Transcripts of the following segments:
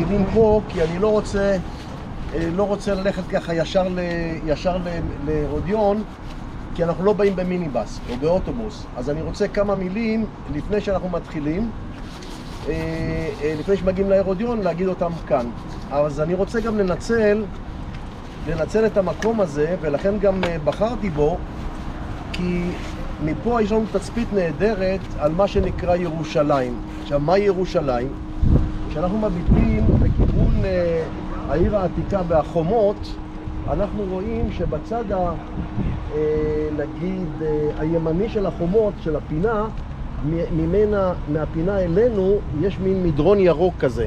מתחילים פה, כי אני לא רוצה ללכת ככה ישר לאודיון, כי אנחנו לא באים במיניבוס או באוטובוס. אז אני רוצה כמה מילים לפני שאנחנו מתחילים, לפני שמגיעים לאודיון, להגיד אותם כאן. אז אני רוצה גם לנצל את המקום הזה, ולכן גם בחרתי בו, כי מפה יש לנו תצפית נהדרת על מה שנקרא ירושלים. עכשיו, מה ירושלים? כשאנחנו מביטים בכיוון העיר העתיקה והחומות, אנחנו רואים שבצד נגיד הימני של החומות, של הפינה, מהפינה אלינו יש מין מדרון ירוק כזה.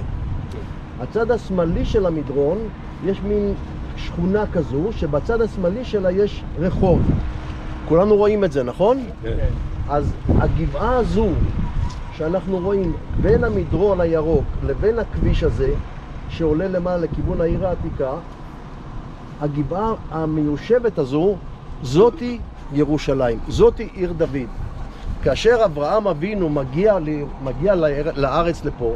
הצד השמאלי של המדרון יש מין שכונה כזו, שבצד השמאלי שלה יש רחוב. כולנו רואים את זה, נכון? כן. אז הגבעה הזו שאנחנו רואים בין המדרון הירוק לבין הכביש הזה, שעולה למעלה לכיוון העיר העתיקה, הגבעה המיושבת הזו, זאתי ירושלים, זאתי עיר דוד. כאשר אברהם אבינו מגיע לארץ לפה,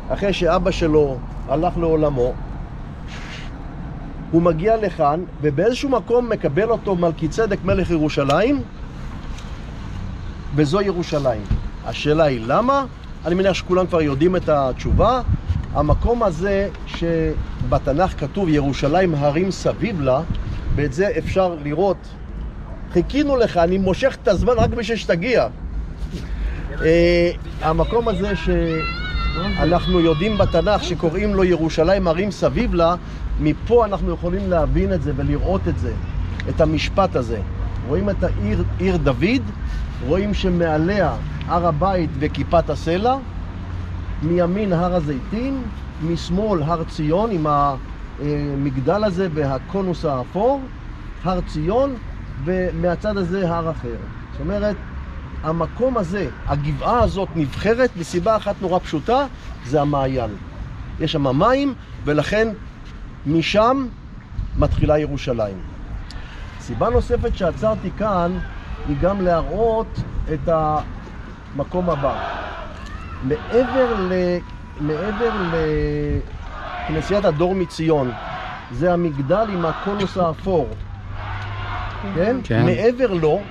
אחרי שאבא שלו הלך לעולמו, הוא מגיע לכאן, ובאיזשהו מקום מקבל אותו מלכי צדק מלך ירושלים, וזו ירושלים. השאלה היא למה? אני מניח שכולם כבר יודעים את התשובה. המקום הזה שבתנ"ך כתוב ירושלים הרים סביב לה, ואת זה אפשר לראות. חיכינו לך, אני מושך את הזמן רק בשביל שתגיע. המקום הזה שאנחנו יודעים בתנ"ך שקוראים לו ירושלים הרים סביב לה, מפה אנחנו יכולים להבין את זה ולראות את זה, את המשפט הזה. רואים את העיר דוד, רואים שמעליה הר הבית וכיפת הסלע, מימין הר הזיתים, משמאל הר ציון עם המגדל הזה והקונוס האפור, הר ציון, ומהצד הזה הר אחר. זאת אומרת, המקום הזה, הגבעה הזאת נבחרת מסיבה אחת נורא פשוטה, זה המעיין. יש שם מים, ולכן משם מתחילה ירושלים. סיבה נוספת שעצרתי כאן היא גם להראות את המקום הבא. מעבר לכנסיית הדור מציון, זה המגדל עם הקונוס האפור. כן? כן. מעבר לו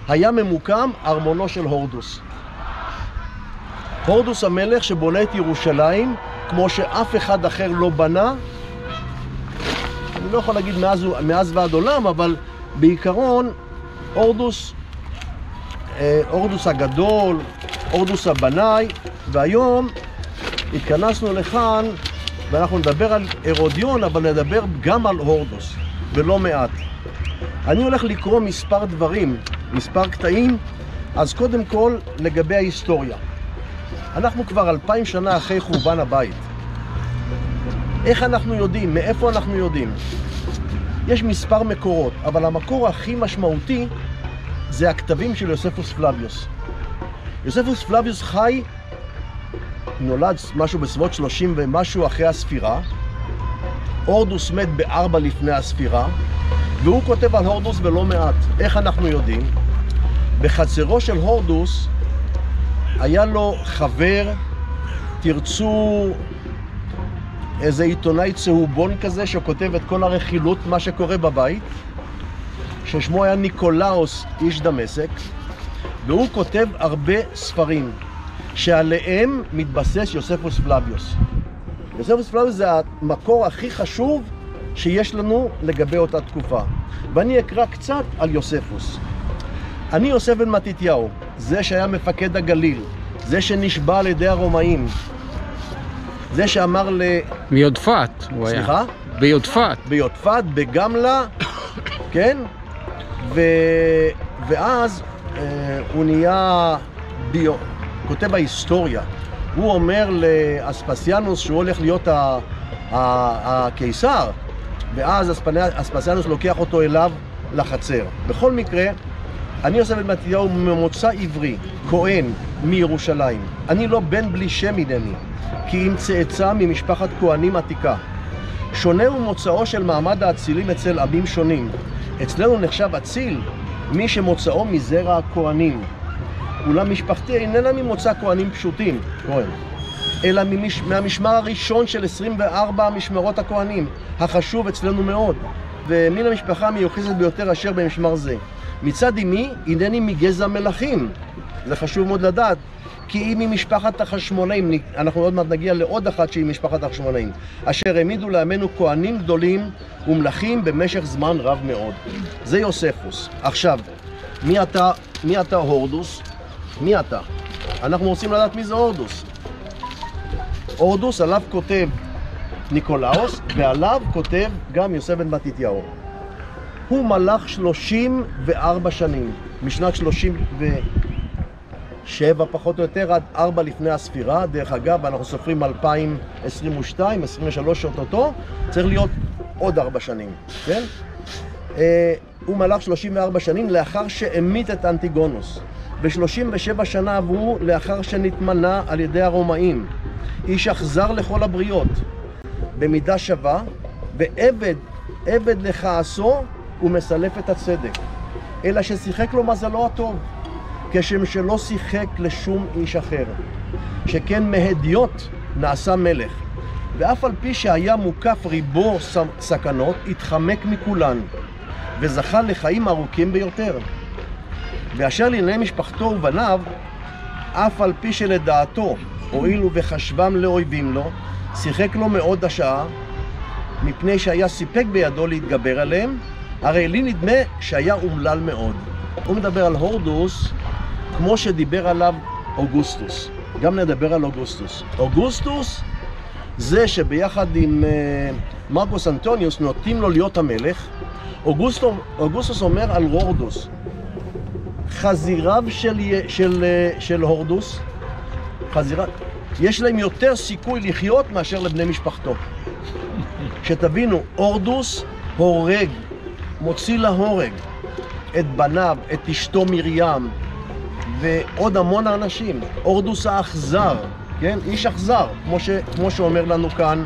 היה ממוקם ארמונו של הורדוס. הורדוס המלך שבונה את ירושלים כמו שאף אחד אחר לא בנה. אני לא יכול להגיד מאז ועד עולם, אבל בעיקרון הורדוס הגדול, הורדוס הבנאי, והיום התכנסנו לכאן ואנחנו נדבר על הרודיון, אבל נדבר גם על הורדוס, ולא מעט. אני הולך לקרוא מספר דברים, מספר קטעים. אז קודם כל לגבי ההיסטוריה. אנחנו כבר 2000 שנה אחרי חורבן הבית. איך אנחנו יודעים? מאיפה אנחנו יודעים? יש מספר מקורות, אבל המקור הכי משמעותי זה הכתבים של יוספוס פלביוס. יוספוס פלביוס חי, נולד משהו בסביבות 30 ומשהו אחרי הספירה. הורדוס מת ב4 לפני הספירה, והוא כותב על הורדוס ולא מעט. איך אנחנו יודעים? בחצרו של הורדוס היה לו חבר, תרצו איזה עיתונאי צהובון כזה שכותב את כל הרכילות מה שקורה בבית, ששמו היה ניקולאוס איש דמשק, והוא כותב הרבה ספרים שעליהם מתבסס יוספוס פלביוס. יוספוס פלביוס זה המקור הכי חשוב שיש לנו לגבי אותה תקופה. ואני אקרא קצת על יוספוס. אני יוסף בן מתתיהו, זה שהיה מפקד הגליל, זה שנשבע על ידי הרומאים, זה שאמר מיודפת הוא היה. סליחה? ביודפת. ביודפת, בגמלה, כן? ואז הוא נהיה כותב ההיסטוריה. הוא אומר לאספסיאנוס שהוא הולך להיות הקיסר, ואז אספסיאנוס לוקח אותו אליו לחצר. בכל מקרה, אני יוסף בן מתתיהו ממוצא עברי, כהן מירושלים. אני לא בן בלי שם הנני, כי אם צאצא ממשפחת כהנים עתיקה. שונה הוא מוצאו של מעמד האצילים אצל עמים שונים. אצלנו נחשב אציל מי שמוצאו מזרע הכהנים. אולם משפחתי איננה ממוצא כהנים פשוטים, כהן. אלא מהמשמר הראשון של 24 משמרות הכהנים, החשוב אצלנו מאוד, ומן המשפחה המיוחסת ביותר אשר במשמר זה. מצד אמי, הנני מגזע מלכים, זה חשוב מאוד לדעת, כי היא ממשפחת החשמונאים, אנחנו עוד מעט נגיע לעוד אחת שהיא משפחת החשמונאים, אשר העמידו לעמנו כהנים גדולים ומלכים במשך זמן רב מאוד. זה יוספוס. עכשיו, מי אתה הורדוס? מי אתה? אנחנו רוצים לדעת מי זה הורדוס. הורדוס עליו כותב ניקולאוס, ועליו כותב גם יוסף בן מתתיהו. הוא מלך 34 שנים, משנת 37 פחות או יותר עד 4 לפני הספירה. דרך אגב, אנחנו סופרים 2022, 23 אותו, צריך להיות עוד 4 שנים, כן? הוא מלך 34 שנים לאחר שהמית את אנטיגונוס. ו37 שנה עברו לאחר שנתמנה על ידי הרומאים. איש אכזר לכל הבריות, במידה שווה, ועבד לכעסו ומסלף את הצדק. אלא ששיחק לו מזלו הטוב, כשם שלא שיחק לשום איש אחר. שכן מהדיוט נעשה מלך, ואף על פי שהיה מוקף ריבו סכנות, התחמק מכולן, וזכה לחיים ארוכים ביותר. ואשר לענייני משפחתו ובניו, אף על פי שלדעתו הואילו וחשבם לאויבים לו, שיחק לו מאוד השעה, מפני שהיה סיפק בידו להתגבר עליהם, הרי לי נדמה שהיה אומלל מאוד. הוא מדבר על הורדוס כמו שדיבר עליו אוגוסטוס. גם נדבר על אוגוסטוס. אוגוסטוס זה שביחד עם מרקוס אנטוניוס נוטים לו להיות המלך. אוגוסטוס אומר על הורדוס, חזיריו של הורדוס, יש להם יותר סיכוי לחיות מאשר לבני משפחתו. שתבינו, הורדוס הורג, מוציא להורג את בניו, את אשתו מרים ועוד המון אנשים. הורדוס האכזר, כן? איש אכזר, כמו שאומר לנו כאן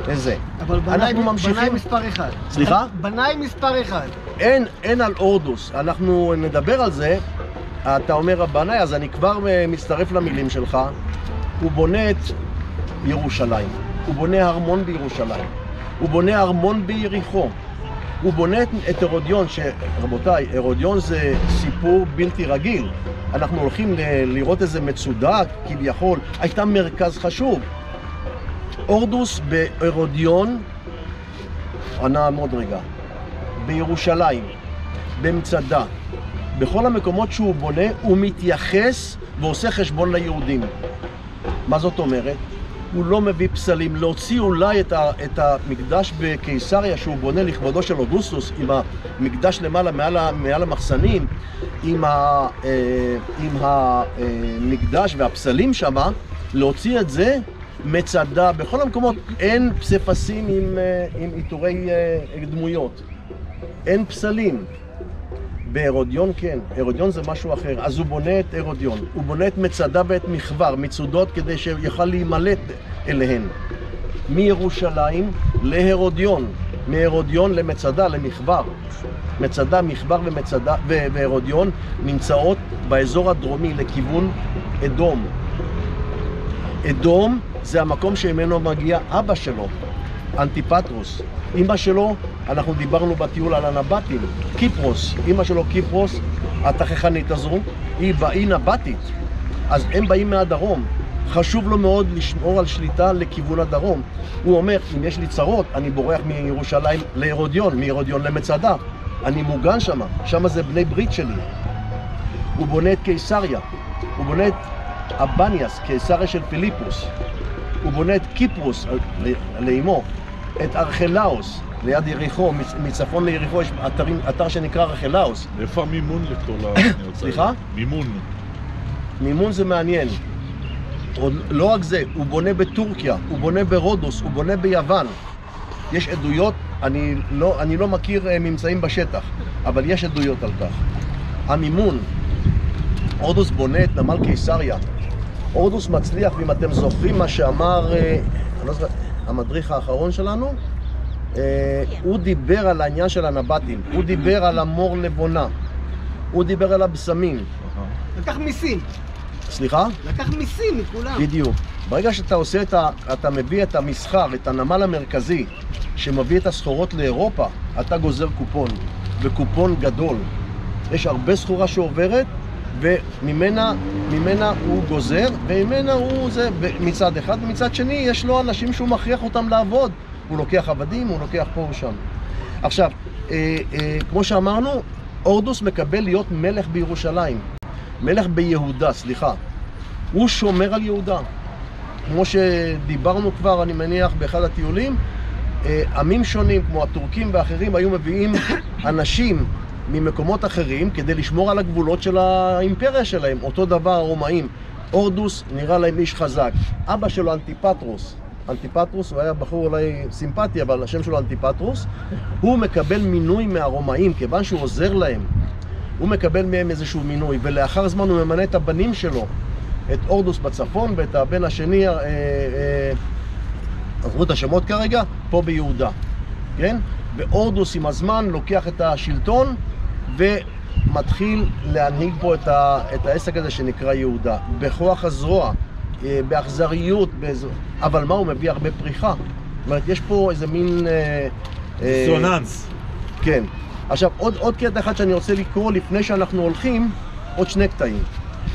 איזה. אבל בנאי מספר אחד. סליחה? בנאי מספר אחד. אין על הורדוס, אנחנו נדבר על זה. אתה אומר הבנאי, אז אני כבר מצטרף למילים שלך. הוא בונה את ירושלים, הוא בונה ארמון בירושלים, הוא בונה ארמון ביריחו, הוא בונה את הרודיון, שרבותיי, הרודיון זה סיפור בלתי רגיל. אנחנו הולכים לראות איזה מצודה, כביכול, הייתה מרכז חשוב. הורדוס בהרודיון, נעמוד רגע, בירושלים, במצדה, בכל המקומות שהוא בונה, הוא מתייחס ועושה חשבון ליהודים. מה זאת אומרת? הוא לא מביא פסלים. להוציא אולי את המקדש בקיסריה שהוא בונה לכבודו של אוגוסטוס, עם המקדש למעלה מעל המחסנים, עם המקדש והפסלים שמה, להוציא את זה מצדה. בכל המקומות אין פסיפסים עם עיטורי דמויות, אין פסלים. בהרודיון כן, הרודיון זה משהו אחר. אז הוא בונה את הרודיון, הוא בונה את מצדה ואת מחבר, מצודות, כדי שיוכל להימלט אליהן. מירושלים להרודיון, מהרודיון למצדה, למחבר. מצדה, מחבר ומצדה והרודיון נמצאות באזור הדרומי לכיוון אדום. אדום זה המקום שממנו מגיע אבא שלו, אנטיפטרוס. אמא שלו, אנחנו דיברנו בטיול על הנבטים, קיפרוס. אמא שלו קיפרוס, התככנית הזו, היא נבטית. אז הם באים מהדרום. חשוב לו מאוד לשמור על שליטה לכיוון הדרום. הוא אומר, אם יש לי צרות, אני בורח מירושלים להרודיון, מהרודיון למצדה. אני מוגן שמה, שמה זה בני ברית שלי. הוא בונה את קיסריה, הוא בונה את אבניאס, קיסריה של פיליפוס. הוא בונה את קיפרוס לאמו, את ארכלאוס ליד יריחו, מצפון ליריחו יש אתר שנקרא ארכלאוס. איפה המימון לכל סליחה? מימון. מימון זה מעניין. לא רק זה, הוא בונה בטורקיה, הוא בונה ברודוס, הוא בונה ביוון. יש עדויות, אני לא מכיר ממצאים בשטח, אבל יש עדויות על כך. המימון, הורדוס בונה את נמל קיסריה. הורדוס מצליח, ואם אתם זוכרים מה שאמר המדריך האחרון שלנו, הוא דיבר על העניין של הנבטים, הוא דיבר על המור לבונה, הוא דיבר על הבשמים. לקח מיסים. סליחה? לקח מיסים מכולם. בדיוק. ברגע שאתה עושה אתה מביא את המסחר, את הנמל המרכזי שמביא את הסחורות לאירופה, אתה גוזר קופון, וקופון גדול. יש הרבה סחורה שעוברת, וממנה הוא גוזר, וממנה הוא זה מצד אחד, ומצד שני יש לו אנשים שהוא מכריח אותם לעבוד. הוא לוקח עבדים, הוא לוקח פה ושם. עכשיו, כמו שאמרנו, הורדוס מקבל להיות מלך בירושלים. מלך ביהודה, סליחה. הוא שומר על יהודה. כמו שדיברנו כבר, אני מניח, באחד הטיולים, עמים שונים, כמו הטורקים ואחרים, היו מביאים אנשים ממקומות אחרים כדי לשמור על הגבולות של האימפריה שלהם. אותו דבר הרומאים. הורדוס נראה להם איש חזק. אבא שלו אנטיפטרוס. אנטיפטרוס, הוא היה בחור אולי סימפטי, אבל השם שלו אנטיפטרוס. הוא מקבל מינוי מהרומאים, כיוון שהוא עוזר להם. הוא מקבל מהם איזשהו מינוי, ולאחר זמן הוא ממנה את הבנים שלו, את הורדוס בצפון ואת הבן השני, עזבו את השמות כרגע, פה ביהודה. כן? והורדוס עם הזמן לוקח את השלטון ומתחיל להנהיג פה את העסק הזה שנקרא יהודה. בכוח הזרוע, באכזריות, אבל מה, הוא מביא הרבה פריחה. זאת אומרת, יש פה איזה מין... דיסוננס. כן. עכשיו, עוד קטע אחד שאני רוצה לקרוא לפני שאנחנו הולכים, עוד שני קטעים.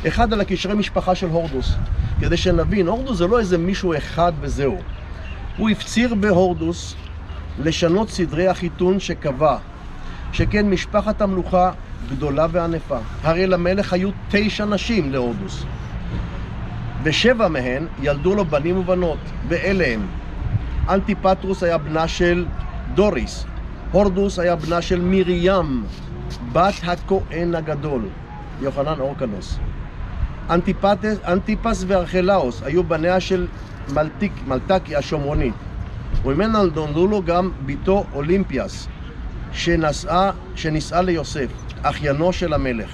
אחד על הקשרי משפחה של הורדוס, כדי שנבין, הורדוס זה לא איזה מישהו אחד וזהו. הוא הפציר בהורדוס לשנות סדרי החיתון שקבע, שכן משפחת המלוכה גדולה וענפה. הרי למלך היו 9 נשים להורדוס, ו7 מהן ילדו לו בנים ובנות, ואלה הם. אנטיפטרוס היה בנה של דוריס, הורדוס היה בנה של מרים, בת הכהן הגדול, יוחנן אורקנוס. אנטיפס וארכלאוס היו בניה של מלטקי השומרונית, וממנה נולדו לו גם ביתו אולימפיאס, שנישאה ליוסף, אחיינו של המלך.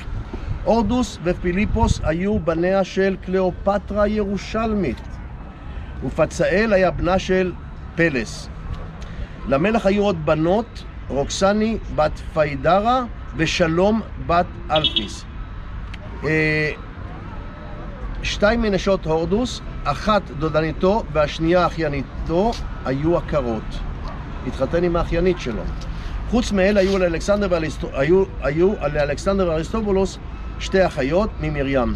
הורדוס ופיליפוס היו בניה של קליאופטרה ירושלמית, ופצאל היה בנה של פלס. למלך היו עוד בנות, רוקסני בת פיידרה ושלום בת אלפיס. 2 מנשות הורדוס, אחת דודניתו והשנייה אחייניתו, היו עקרות. התחתן עם האחיינית שלו. חוץ מאלה היו לאלכסנדר ואריסטובולוס 2 אחיות ממרים.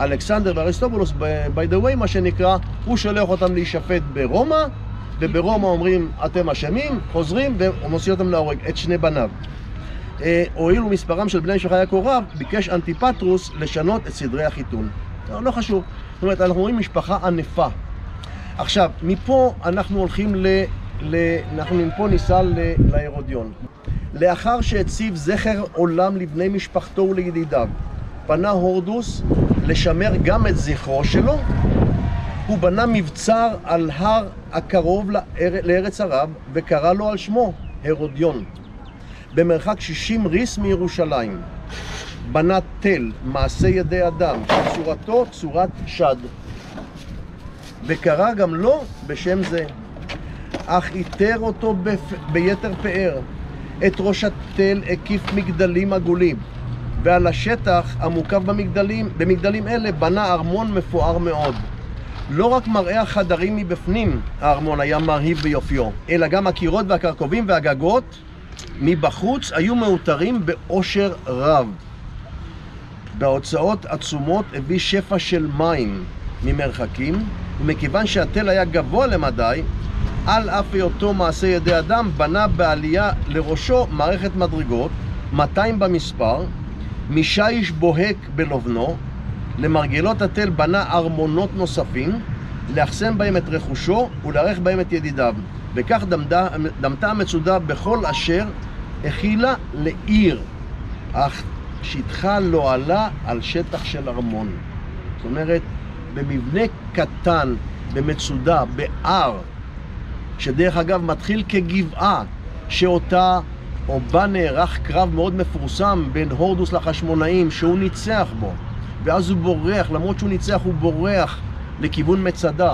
אלכסנדר ואריסטובולוס, by the way, מה שנקרא, הוא שולח אותם להישפט ברומא, וברומא אומרים, אתם אשמים, חוזרים ומוציא אותם להורג, את 2 בניו. הואילו מספרם של בני משפחה היה כה רב, ביקש אנטיפטרוס לשנות את סדרי החיתון. לא חשוב. זאת אומרת, אנחנו רואים משפחה ענפה. עכשיו, מפה אנחנו הולכים אנחנו מפה ניסע להרודיון. לאחר שהציב זכר עולם לבני משפחתו ולידידיו, פנה הורדוס לשמר גם את זכרו שלו. הוא בנה מבצר על הר הקרוב לארץ ערב, וקרא לו על שמו, הרודיון. במרחק 60 ריס מירושלים. בנה תל, מעשה ידי אדם, צורתו צורת שד. וקרא גם לו בשם זה. אך איתר אותו ביתר פאר. את ראש התל הקיף מגדלים עגולים, ועל השטח המוקף במגדלים אלה בנה ארמון מפואר מאוד. לא רק מראה החדרים מבפנים הארמון היה מרהיב ביופיו, אלא גם הקירות והקרקובים והגגות מבחוץ היו מאותרים באושר רב. בהוצאות עצומות הביא שפע של מים ממרחקים, ומכיוון שהתל היה גבוה למדי, על אף היותו מעשה ידי אדם, בנה בעלייה לראשו מערכת מדרגות, 200 במספר, משיש בוהק בלובנו. למרגלות התל בנה ארמונות נוספים, לאחסן בהם את רכושו ולארך בהם את ידידיו. וכך דמתה המצודה בכל אשר הכילה לעיר, אך שטחה לא עלה על שטח של ארמון. זאת אומרת, במבנה קטן, במצודה, בער, שדרך אגב מתחיל כגבעה, שאותה או בה נערך קרב מאוד מפורסם בין הורדוס לחשמונאים, שהוא ניצח בו, ואז הוא בורח, למרות שהוא ניצח הוא בורח לכיוון מצדה.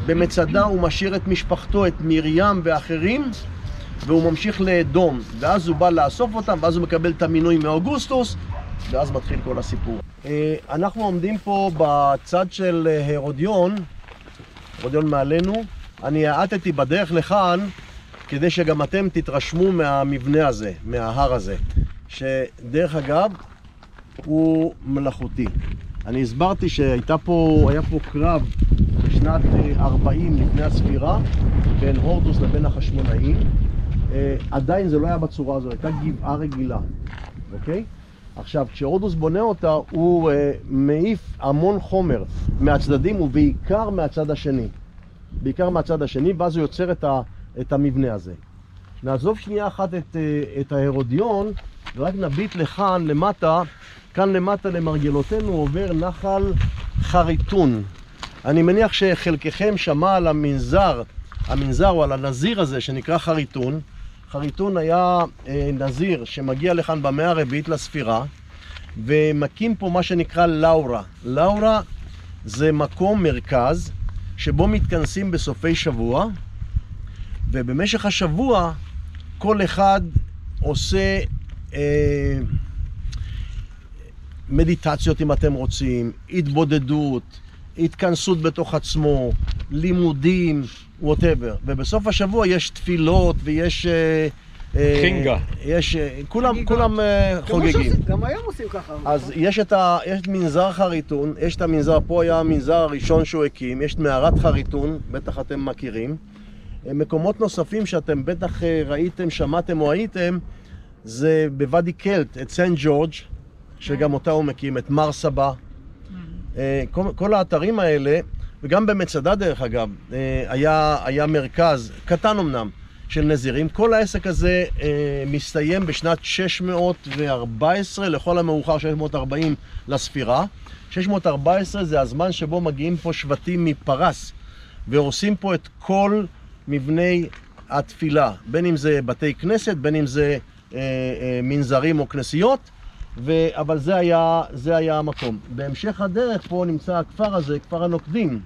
במצדה הוא משאיר את משפחתו, את מרים ואחרים, והוא ממשיך לאדום, ואז הוא בא לאסוף אותם, ואז הוא מקבל את המינוי מאוגוסטוס, ואז מתחיל כל הסיפור. אנחנו עומדים פה בצד של הרודיון, הרודיון מעלינו. אני העטתי בדרך לכאן כדי שגם אתם תתרשמו מהמבנה הזה, מההר הזה, שדרך אגב הוא מלאכותי. אני הסברתי שהיה פה קרב בשנת 40 לפני הספירה בין הורדוס לבין החשמונאים. עדיין זה לא היה בצורה הזו, הייתה גבעה רגילה, אוקיי? עכשיו, כשהורדוס בונה אותה, הוא מעיף המון חומר מהצדדים ובעיקר מהצד השני. בעיקר מהצד השני, ואז הוא יוצר את המבנה הזה. נעזוב שנייה אחת את ההרודיון, ורק נביט לכאן למטה, כאן למטה למרגלותינו עובר נחל חריטון. אני מניח שחלקכם שמע על המנזר או על הנזיר הזה שנקרא חריטון. חריטון היה נזיר שמגיע לכאן במאה הרביעית לספירה, ומקים פה מה שנקרא לאורה. לאורה זה מקום מרכז שבו מתכנסים בסופי שבוע, ובמשך השבוע כל אחד עושה מדיטציות אם אתם רוצים, התבודדות, התכנסות בתוך עצמו, לימודים, whatever. ובסוף השבוע יש תפילות ויש... חינגה. כולם חוגגים. גם היום עושים ככה. אז יש את מנזר חריטון, יש את המנזר, פה היה המנזר הראשון שהוא הקים, יש את מערת חריטון, בטח אתם מכירים. מקומות נוספים שאתם בטח ראיתם, שמעתם או הייתם, זה בוואדי קלט, את סנט ג'ורג' שגם אותה הוא מקים, את מרסבה. כל האתרים האלה, וגם במצדה דרך אגב, היה מרכז, קטן אמנם, של נזירים. כל העסק הזה מסתיים בשנת 614, לכל המאוחר 640 לספירה. 614 זה הזמן שבו מגיעים פה שבטים מפרס, והורסים פה את כל מבני התפילה, בין אם זה בתי כנסת, בין אם זה מנזרים או כנסיות, אבל זה היה המקום. בהמשך הדרך פה נמצא הכפר הזה, כפר הנוקדים,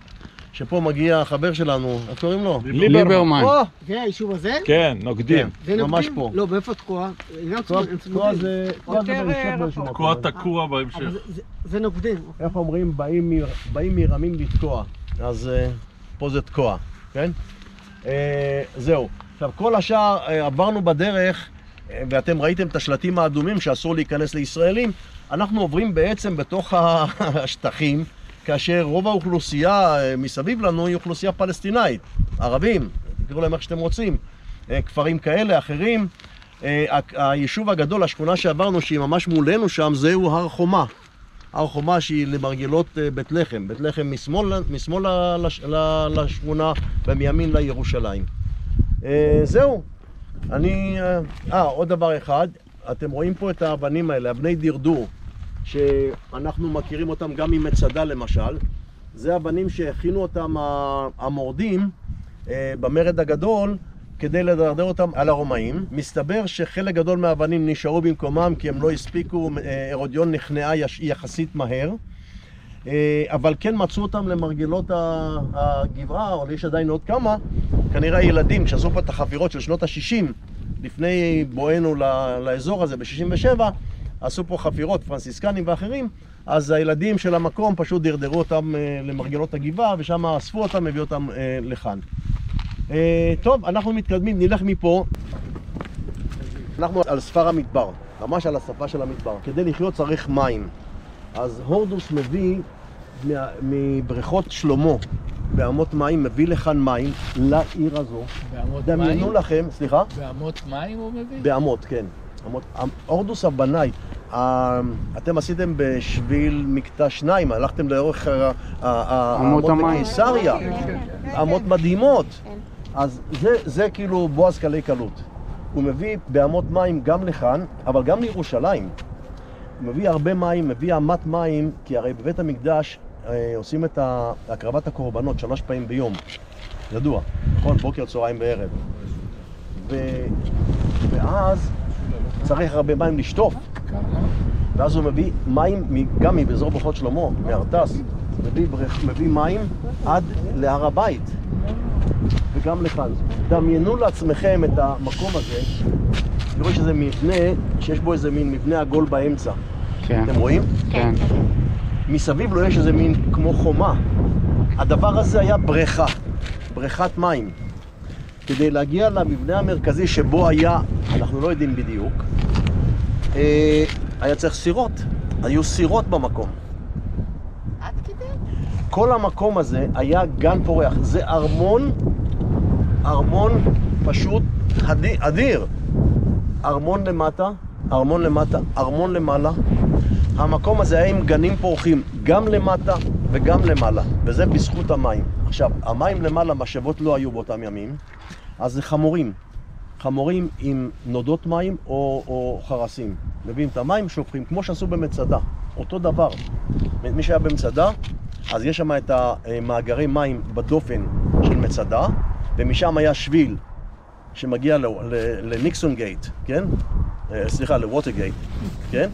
שפה מגיע החבר שלנו, איך קוראים לו? ליברמן. זה היישוב הזה? כן, נוקדים. זה נוקדים? ממש פה. לא, באיפה תקוע? תקוע זה בהמשך. תקוע תקוע בהמשך. זה נוקדים. איך אומרים? באים מרמים לתקוע. אז פה זה תקוע, כן? זהו. עכשיו, כל השאר עברנו בדרך, ואתם ראיתם את השלטים האדומים שאסור להיכנס לישראלים. אנחנו עוברים בעצם בתוך השטחים, כאשר רוב האוכלוסייה מסביב לנו היא אוכלוסייה פלסטינאית, ערבים, תקראו להם איך שאתם רוצים, כפרים כאלה, אחרים. היישוב הגדול, השכונה שעברנו, שהיא ממש מולנו שם, זהו הר חומה. הר חומה שהיא למרגלות בית לחם. בית לחם משמאל לשכונה ומימין לירושלים. זהו. עוד דבר אחד, אתם רואים פה את האבנים האלה, אבני דרדור, שאנחנו מכירים אותם גם ממצדה למשל. זה אבנים שהכינו אותם המורדים במרד הגדול כדי לדרדר אותם על הרומאים. מסתבר שחלק גדול מהאבנים נשארו במקומם כי הם לא הספיקו, הרודיון נכנעה יחסית מהר, אבל כן מצאו אותם למרגלות הגבעה, או יש עדיין עוד כמה, כנראה ילדים, כשעשו פה את החפירות של שנות ה-60, לפני בואנו לאזור הזה ב-67, עשו פה חפירות, פרנסיסקנים ואחרים, אז הילדים של המקום פשוט דרדרו אותם למרגלות הגבעה, ושם אספו אותם, הביאו אותם לכאן. טוב, אנחנו מתקדמים, נלך מפה. אנחנו על ספר המדבר, ממש על השפה של המדבר. כדי לחיות צריך מים. אז הורדוס מביא מבריכות שלמה, באמות מים, מביא לכאן מים לעיר הזו. באמות דמיינו מים? לכם, סליחה? באמות מים הוא מביא? באמות, כן. הורדוס הבנאי, אתם עשיתם בשביל מקטע 2, הלכתם לאורך האמות בקיסריה, אמות מדהימות. אז זה כאילו בועז קלי קלות. הוא מביא באמות מים גם לכאן, אבל גם לירושלים. הוא מביא הרבה מים, מביא אמת מים, כי הרי בבית המקדש עושים את הקרבת הקורבנות 3 פעמים ביום. ידוע, נכון? בוקר, צהריים וערב. ואז צריך הרבה מים לשטוף. ואז הוא מביא מים גם מבאזור ברכות שלמה, מארטס. מביא מים עד להר הבית. וגם לכאן. דמיינו לעצמכם את המקום הזה. תראו שזה מבנה, שיש בו איזה מין מבנה עגול באמצע. כן. אתם רואים? כן. מסביב לו יש איזה מין כמו חומה. הדבר הזה היה בריכה, בריכת מים. כדי להגיע למבנה המרכזי שבו היה, אנחנו לא יודעים בדיוק, היה צריך סירות, היו סירות במקום. עד כדי? כל המקום הזה היה גן פורח, זה ארמון פשוט אדיר. ארמון למטה, ארמון למטה, ארמון למעלה. המקום הזה היה עם גנים פורחים, גם למטה וגם למעלה, וזה בזכות המים. עכשיו, המים למעלה, משאבות לא היו באותם ימים, אז זה חמורים. חמורים עם נודות מים או חרסים. מביאים את המים, שופכים, כמו שעשו במצדה. אותו דבר. מי שהיה במצדה, אז יש שם את המאגרי מים בדופן של מצדה, ומשם היה שביל שמגיע לניקסון גייט, כן? סליחה, לווטר גייט, כן?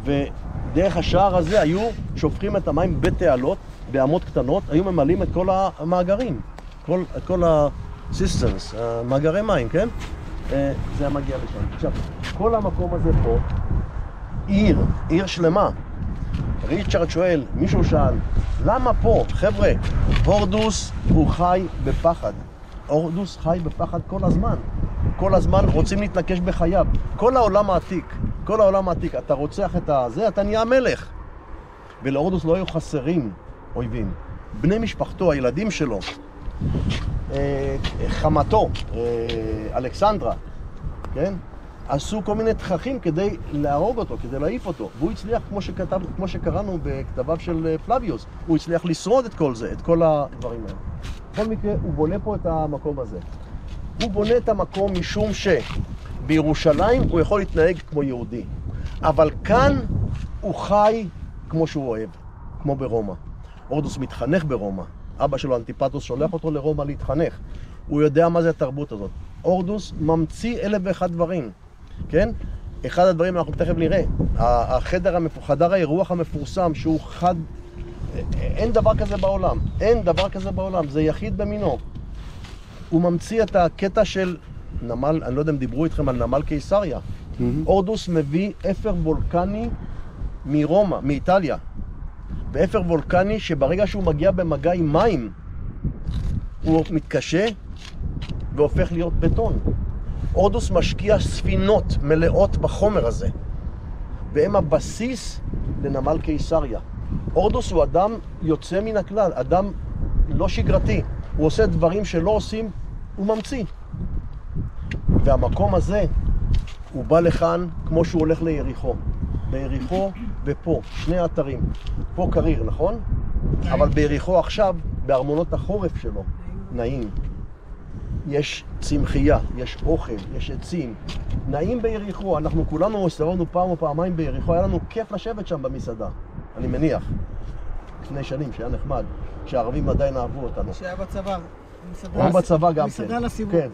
ודרך השער הזה היו שופכים את המים בתעלות, באמות קטנות, היו ממלאים את כל המאגרים, את כל הסיסטמס, מאגרי מים, כן? זה היה מגיע לשם. עכשיו, כל המקום הזה פה, עיר שלמה. ריצ'רד שואל, מישהו שאל, למה פה? חבר'ה, הורדוס הוא חי בפחד. הורדוס חי בפחד כל הזמן. כל הזמן רוצים להתנקש בחייו. כל העולם העתיק, אתה רוצח את הזה, אתה נהיה מלך. ולהורדוס לא היו חסרים אויבים. בני משפחתו, הילדים שלו, חמתו, אלכסנדרה, כן? עשו כל מיני תככים כדי להרוג אותו, כדי להעיף אותו. והוא הצליח, כמו שקראנו בכתביו של פלביוס, הוא הצליח לשרוד את כל זה, את כל הדברים האלה. בכל מקרה, הוא בונה פה את המקום הזה. הוא בונה את המקום משום שבירושלים הוא יכול להתנהג כמו יהודי. אבל כאן הוא חי כמו שהוא אוהב, כמו ברומא. הורדוס מתחנך ברומא. אבא שלו, אנטיפטוס, שולח אותו לרומא להתחנך. הוא יודע מה זה התרבות הזאת. הורדוס ממציא 1001 דברים, כן? אחד הדברים אנחנו תכף נראה. חדר האירוח המפורסם שהוא חד... אין דבר כזה בעולם. אין דבר כזה בעולם. זה יחיד במינו. הוא ממציא את הקטע של נמל, אני לא יודע אם דיברו איתכם על נמל קיסריה. הורדוס מביא אפר וולקני מרומא, מאיטליה. באפר וולקני שברגע שהוא מגיע במגע עם מים, הוא מתקשה והופך להיות בטון. הורדוס משקיע ספינות מלאות בחומר הזה, והם הבסיס לנמל קיסריה. הורדוס הוא אדם יוצא מן הכלל, אדם לא שגרתי. הוא עושה דברים שלא עושים, הוא ממציא. והמקום הזה, הוא בא לכאן כמו שהוא הולך ליריחו. ביריחו ופה, שני אתרים. פה קריר, נכון? אבל ביריחו עכשיו, בארמונות החורף שלו, נעים. יש צמחייה, יש אוכל, יש עצים. נעים ביריחו. אנחנו כולנו הסתובבנו פעם או פעמיים ביריחו. היה לנו כיף לשבת שם במסעדה, אני מניח. לפני שנים, שהיה נחמד, שהערבים עדיין אהבו אותנו. שהיה בצבא. או בצבא גם כן. מסעדה לסיבוב. כן,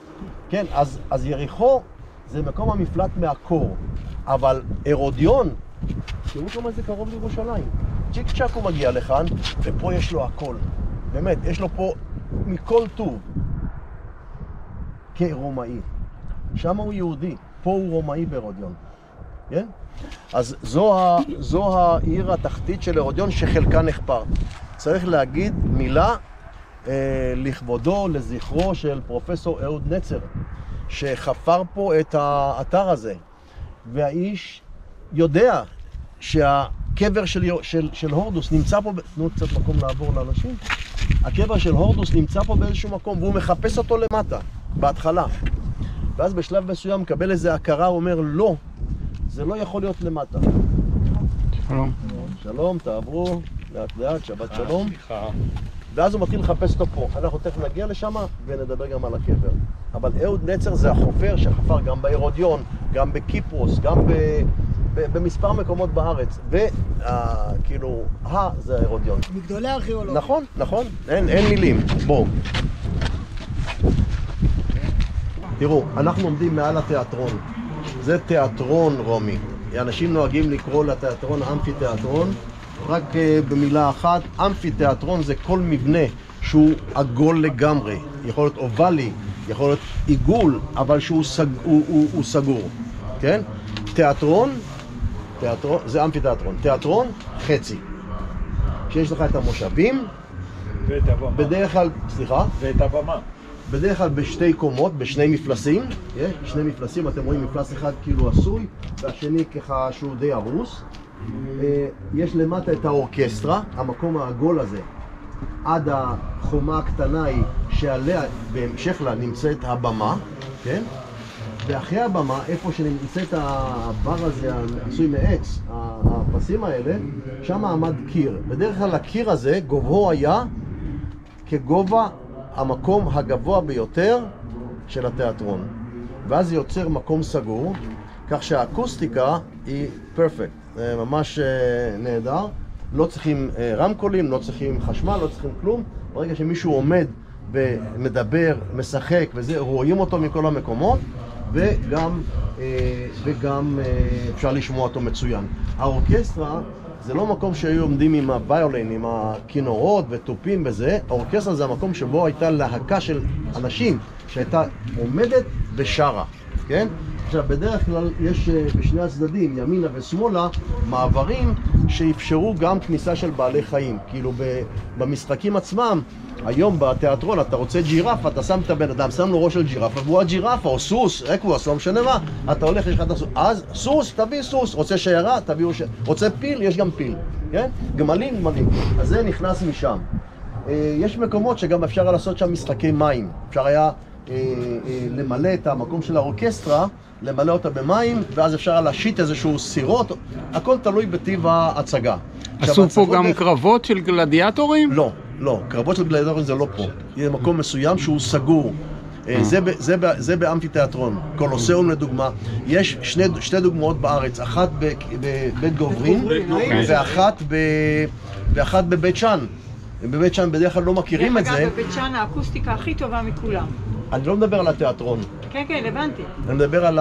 כן, אז יריחו זה מקום המפלט מהקור. אבל הרודיון, תראו כמה זה קרוב לירושלים. צ'יק צ'ק הוא מגיע לכאן, ופה יש לו הכל. באמת, יש לו פה מכל טוב. כרומאי. שם הוא יהודי, פה הוא רומאי בהרודיון. כן? אז זו העיר התחתית של הרודיון שחלקה נחפר. צריך להגיד מילה לכבודו, לזכרו של פרופסור אהוד נצר, שחפר פה את האתר הזה. והאיש יודע שהקבר של הורדוס נמצא פה, תנו קצת מקום לעבור לאנשים, הקבר של הורדוס נמצא פה באיזשהו מקום, והוא מחפש אותו למטה, בהתחלה. ואז בשלב מסוים מקבל איזו הכרה, הוא אומר, לא, זה לא יכול להיות למטה. שלום. שלום, תעברו, לאט לאט, שבת שלום. סליחה. ואז הוא מתחיל לחפש אותו פה. אנחנו תכף נגיע לשם ונדבר גם על הקבר. אבל אהוד נצר זה החופר שחפר גם בהרודיון, גם בקיפרוס, גם במספר מקומות בארץ. וכאילו, זה ההרודיון. מגדולי הארכיאולוגים. נכון, נכון. אין מילים. בואו. תראו, אנחנו עומדים מעל התיאטרון. זה תיאטרון רומי. אנשים נוהגים לקרוא לתיאטרון אמפיתיאטרון. רק במילה אחת, אמפיתיאטרון זה כל מבנה שהוא עגול לגמרי. יכול להיות אובלי, יכול להיות עיגול, אבל שהוא סגור. כן? תיאטרון, זה אמפיתיאטרון. תיאטרון, חצי. כשיש לך את המושבים, ואת הבמה. בדרך כלל, סליחה? ואת הבמה. בדרך כלל בשתי קומות, בשני מפלסים. שני מפלסים, אתם רואים מפלס אחד כאילו עשוי, והשני ככה שהוא די הרוס. יש למטה את האורקסטרה, המקום העגול הזה. עד החומה הקטנה היא שעליה, בהמשך לה, נמצאת הבמה, כן? ואחרי הבמה, איפה שנמצאת הבר הזה, עשוי מעץ, הפסים האלה, שם עמד קיר. בדרך כלל הקיר הזה, גובהו היה כגובה המקום הגבוה ביותר של התיאטרון. ואז זה יוצר מקום סגור, כך שהאקוסטיקה היא פרפקט, ממש נהדר. לא צריכים רמקולים, לא צריכים חשמל, לא צריכים כלום. ברגע שמישהו עומד ומדבר, משחק וזה, רואים אותו מכל המקומות, וגם אפשר לשמוע אותו מצוין. האורקסטרה זה לא מקום שהיו עומדים עם הוויולין, עם הכינורות וטופים וזה. האורקסטרה זה המקום שבו הייתה להקה של אנשים שהייתה עומדת ושרה, כן? עכשיו, בדרך כלל יש בשני הצדדים, ימינה ושמאלה, מעברים שאפשרו גם כניסה של בעלי חיים. כאילו במשחקים עצמם, היום בתיאטרון אתה רוצה ג'ירפה, אתה שם את הבן אדם, שם לו ראש של ג'ירפה, והוא הג'ירפה, או סוס, רקווס, לא משנה מה, אתה הולך, יש לך את הסוס, אז סוס, תביא סוס, רוצה שיירה, תביאו רוצה פיל, יש גם פיל, כן? גמלים, גמלים. אז זה נכנס משם. יש מקומות שגם אפשר לעשות שם משחקי מים. אפשר היה למלא את המקום של האורקסטרה, למלא אותה במים, ואז אפשר להשית איזשהו סירות, הכל תלוי בטיב ההצגה. עשו פה גם קרבות של גלדיאטורים? לא, לא, קרבות של גלדיאטורים זה לא פה. זה מקום מסוים שהוא סגור. זה באמפיתיאטרון, קולוסיאום לדוגמה. יש שתי דוגמאות בארץ, אחת בבית גוברין ואחת בבית שאן. בבית שאן בדרך כלל לא מכירים את זה. דרך אגב, בבית שאן האקוסטיקה הכי טובה מכולם. אני לא מדבר על התיאטרון. כן, כן, הבנתי. אני מדבר על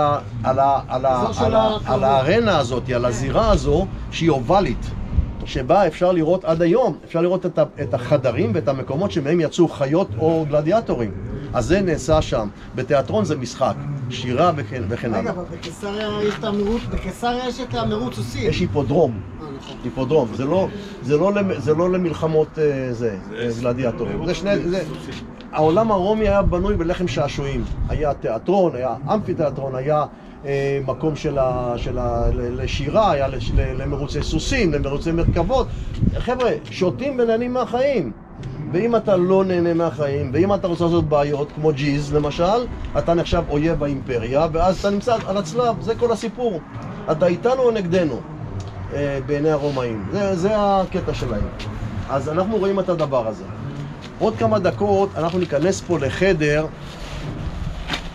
הארנה הזאת, על הזירה הזו שהיא אובלית, שבה אפשר לראות עד היום, אפשר לראות את החדרים ואת המקומות שמהם יצאו חיות או גלדיאטורים. אז זה נעשה שם. בתיאטרון זה משחק, שירה וכן הלאה. רגע, אבל בקיסריה יש את המרוץ, בקיסריה יש את המרוץ סוסים. יש היפודרום. היפודרום, זה לא למלחמות גלדיאטורים. העולם הרומי היה בנוי בלחם שעשועים. היה תיאטרון, היה אמפיתיאטרון, היה מקום לשירה, היה למרוצי סוסים, למרוצי מרכבות. חבר'ה, שותים ונהנים מהחיים. ואם אתה לא נהנה מהחיים, ואם אתה רוצה לעשות בעיות, כמו ג'יז למשל, אתה נחשב אויב האימפריה, ואז אתה נמצא על הצלב, זה כל הסיפור. אתה איתנו או נגדנו, בעיני הרומאים. זה הקטע שלהם. אז אנחנו רואים את הדבר הזה. עוד כמה דקות אנחנו ניכנס פה לחדר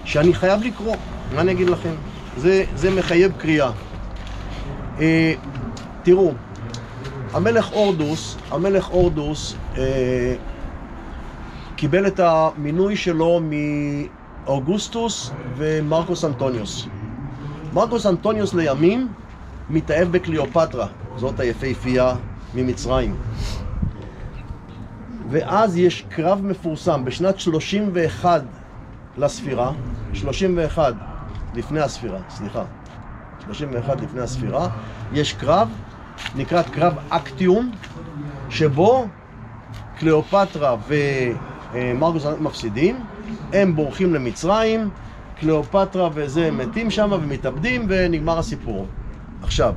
שאני חייב לקרוא. מה אני אגיד לכם? זה מחייב קריאה. תראו, המלך אורדוס קיבל את המינוי שלו מאוגוסטוס ומרקוס אנטוניוס. מרקוס אנטוניוס לימים מתאהב בקליאופטרה, זאת היפהפייה ממצרים. ואז יש קרב מפורסם בשנת 31 לספירה, 31 לפני הספירה, סליחה, 31 לפני הספירה, יש קרב, נקרא קרב אקטיום, שבו קליאופטרה ומרקוס מפסידים, הם בורחים למצרים, קליאופטרה וזה מתים שם ומתאבדים ונגמר הסיפור. עכשיו,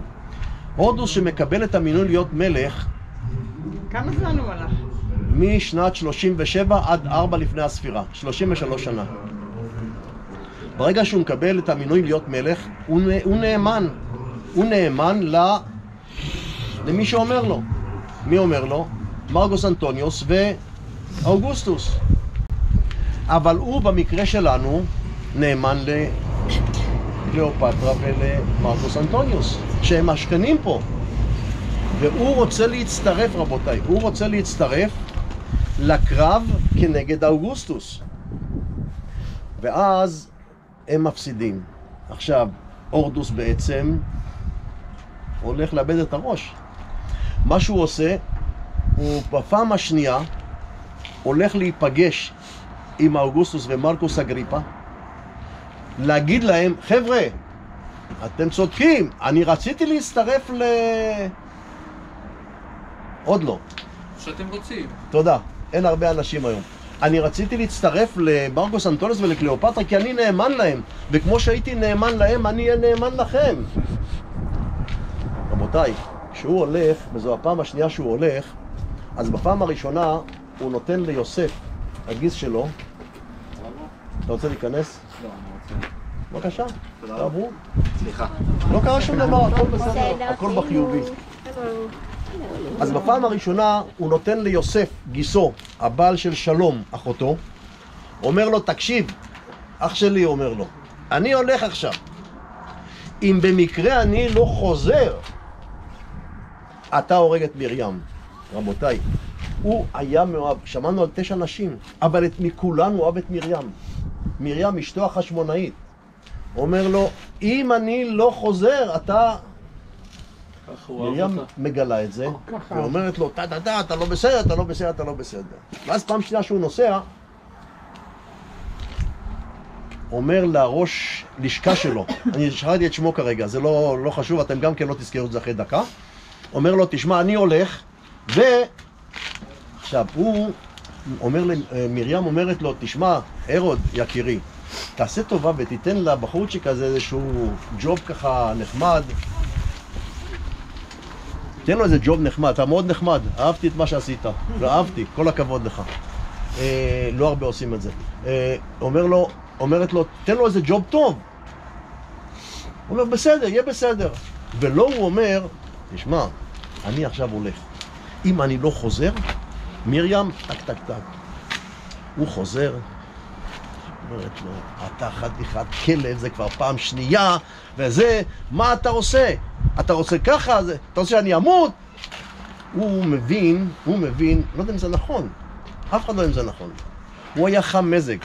הורדוס שמקבל את המינוי להיות מלך, כמה זמן הוא הלך? משנת 37 עד 4 לפני הספירה, 33 שנה. ברגע שהוא מקבל את המינוי להיות מלך, הוא נאמן. הוא נאמן למי שאומר לו. מי אומר לו? מרקוס אנטוניוס ואוגוסטוס. אבל הוא במקרה שלנו נאמן לקליאופטרה ולמרקוס אנטוניוס, שהם השכנים פה. והוא רוצה להצטרף, רבותיי, הוא רוצה להצטרף לקרב כנגד אוגוסטוס. ואז הם מפסידים. עכשיו, אורדוס בעצם הולך לאבד את הראש. מה שהוא עושה, הוא בפעם השנייה הולך להיפגש עם אוגוסטוס ומרקוס אגריפה, להגיד להם, חבר'ה, אתם צודקים, אני רציתי להצטרף עוד לא. שאתם רוצים. תודה. אין הרבה אנשים היום. אני רציתי להצטרף למרקוס אנטוניוס ולקליאופטרה כי אני נאמן להם, וכמו שהייתי נאמן להם, אני אהיה נאמן לכם. רבותיי, כשהוא הולך, וזו הפעם השנייה שהוא הולך, אז בפעם הראשונה הוא נותן ליוסף, הגיס שלו. אתה רוצה להיכנס? לא, אני רוצה. בבקשה, תעברו. סליחה. לא קרה שום דבר, הכל בסדר, הכל בחיובי. אז בפעם הראשונה הוא נותן ליוסף, גיסו, הבעל של שלום, אחותו, אומר לו, תקשיב, אח שלי אומר לו, אני הולך עכשיו. אם במקרה אני לא חוזר, אתה הורג את מרים. רבותיי, הוא היה מאוהב, שמענו על 9 נשים, אבל מכולן הוא אוהב את מרים. מרים, אשתו החשמונאית. אומר לו, אם אני לא חוזר, אתה... מרים מגלה את זה, ואומרת לו, אתה לא בסדר, אתה לא בסדר, אתה לא בסדר. ואז פעם שנייה שהוא נוסע, אומר לראש לשכה שלו, אני שכחתי את שמו כרגע, זה לא חשוב, אתם גם כן לא תזכרו את זה אחרי דקה. אומר לו, תשמע, אני הולך, עכשיו, הוא אומר, מרים אומרת לו, תשמע, הרוד, יקירי, תעשה טובה ותיתן לבחורצ'יק הזה איזשהו ג'וב ככה נחמד. תן לו איזה ג'וב נחמד, אתה מאוד נחמד, אהבתי את מה שעשית, ואהבתי, כל הכבוד לך. לא הרבה עושים את זה. אומרת לו, תן לו איזה ג'וב טוב. הוא אומר, בסדר, יהיה בסדר. ולא הוא אומר, תשמע, אני עכשיו הולך. אם אני לא חוזר, מרים, טק טק טק. הוא חוזר, אומרת לו, אתה חתיכת כלב, זה כבר פעם שנייה, וזה, מה אתה עושה? אתה רוצה ככה? אתה רוצה שאני אמות? הוא מבין, לא יודע אם זה נכון, אף אחד לא יודע אם זה נכון. הוא היה חם מזג,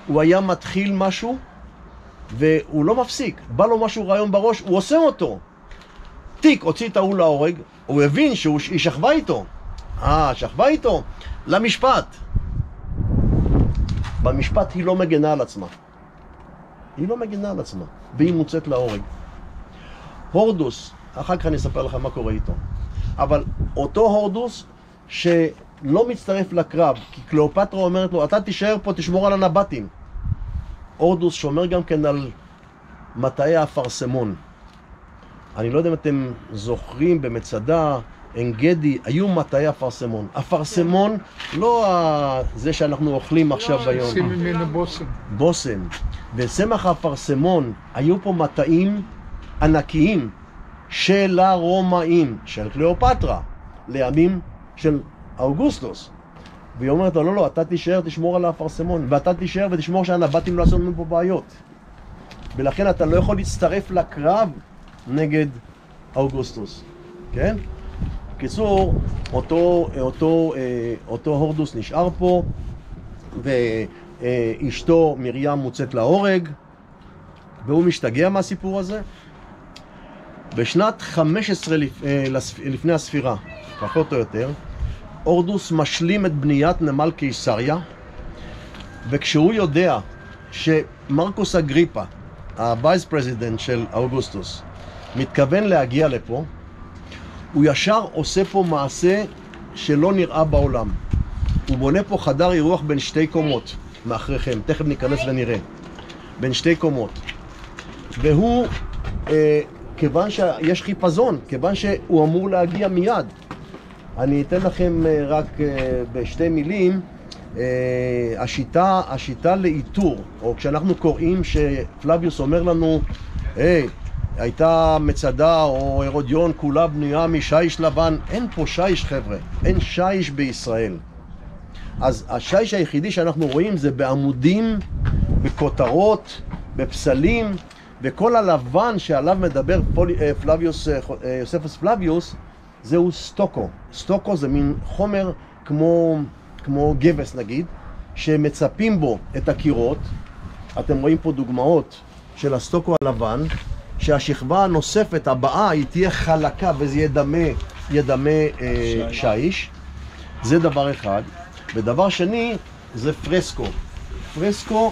הוא היה מתחיל משהו, והוא לא מפסיק, בא לו משהו רעיון בראש, הוא עושה אותו. תיק, הוציא את ההוא להורג, הוא הבין שהיא שכבה איתו. שכבה איתו, למשפט. במשפט היא לא מגנה על עצמה. היא לא מגנה על עצמה, והיא מוצאת להורג. הורדוס, אחר כך אני אספר לך מה קורה איתו. אבל אותו הורדוס שלא מצטרף לקרב, כי קליאופטרה אומרת לו, אתה תישאר פה, תשמור על הנבטים. הורדוס שומר גם כן על מטעי האפרסמון. אני לא יודע אם אתם זוכרים במצדה, עין גדי, היו מטעי אפרסמון. אפרסמון, לא זה שאנחנו אוכלים עכשיו ביום. עושים ממנו בושם. בושם. וצמח האפרסמון, היו פה מטעים ענקיים של הרומאים, של קליאופטרה, לימים של אוגוסטוס. והיא אומרת לו, לא, אתה תישאר, תשמור על האפרסמון, ואתה תישאר ותשמור שהנבטים לא עשו לנו פה בעיות. ולכן אתה לא יכול להצטרף לקרב נגד אוגוסטוס. כן? בקיצור, אותו הורדוס נשאר פה, ואשתו מרים מוצאת להורג, והוא משתגע מהסיפור הזה. בשנת 15 לפני הספירה, פחות או יותר, הורדוס משלים את בניית נמל קיסריה, וכשהוא יודע שמרקוס אגריפה, הווייס פרזידנט של אוגוסטוס, מתכוון להגיע לפה, הוא ישר עושה פה מעשה שלא נראה בעולם. הוא בונה פה חדר אירוח בין 2 קומות מאחריכם, תכף ניכנס ונראה. בין 2 קומות. והוא, כיוון שיש חיפזון, כיוון שהוא אמור להגיע מיד. אני אתן לכם רק בשתי מילים, השיטה לאיתור, או כשאנחנו קוראים שפלביוס אומר לנו, הייתה מצדה או הרודיון כולה בנויה משיש לבן, אין פה שיש חבר'ה, אין שיש בישראל. אז השיש היחידי שאנחנו רואים זה בעמודים, בכותרות, בפסלים, וכל הלבן שעליו מדבר יוספוס פלביוס, זהו סטוקו. סטוקו זה מין חומר כמו גבס נגיד, שמצפים בו את הקירות. אתם רואים פה דוגמאות של הסטוקו הלבן, שהשכבה הנוספת הבאה היא תהיה חלקה וזה ידמה שיש. זה דבר אחד. ודבר שני זה פרסקו. פרסקו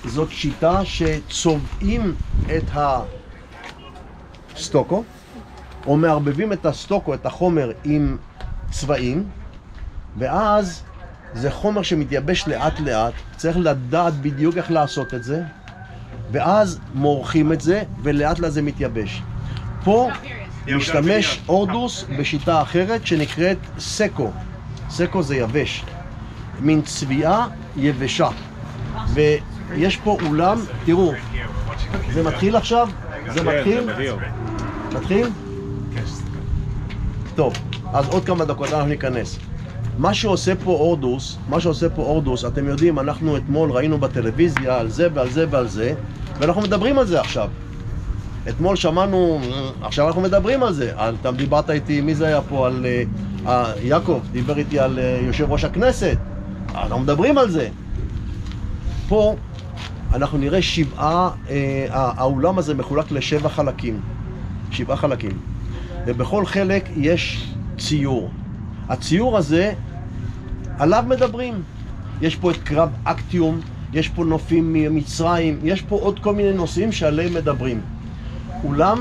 זאת שיטה שצובעים את הסטוקו, או מערבבים את הסטוקו, את החומר עם צבעים, ואז זה חומר שמתייבש לאט לאט, צריך לדעת בדיוק איך לעשות את זה, ואז מורחים את זה, ולאט לאט זה מתייבש. פה משתמש הורדוס בשיטה אחרת שנקראת סקו. סקו זה יבש, מין צביעה יבשה. ויש פה אולם, תראו, זה מתחיל עכשיו? זה מתחיל? מתחיל? טוב, אז עוד כמה דקות אנחנו ניכנס. מה שעושה פה הורדוס, אתם יודעים, אנחנו אתמול ראינו בטלוויזיה על זה ועל זה ועל זה, ואנחנו מדברים על זה עכשיו. אתמול שמענו, עכשיו אנחנו מדברים על זה. אתה דיברת איתי, מי זה היה פה? על יעקב, דיבר איתי על יושב ראש הכנסת. אנחנו מדברים על זה. פה אנחנו נראה האולם הזה מחולק ל7 חלקים. 7 חלקים. ובכל חלק יש ציור. הציור הזה, עליו מדברים. יש פה את קרב אקטיום, יש פה נופים ממצרים, יש פה עוד כל מיני נושאים שעליהם מדברים. אולם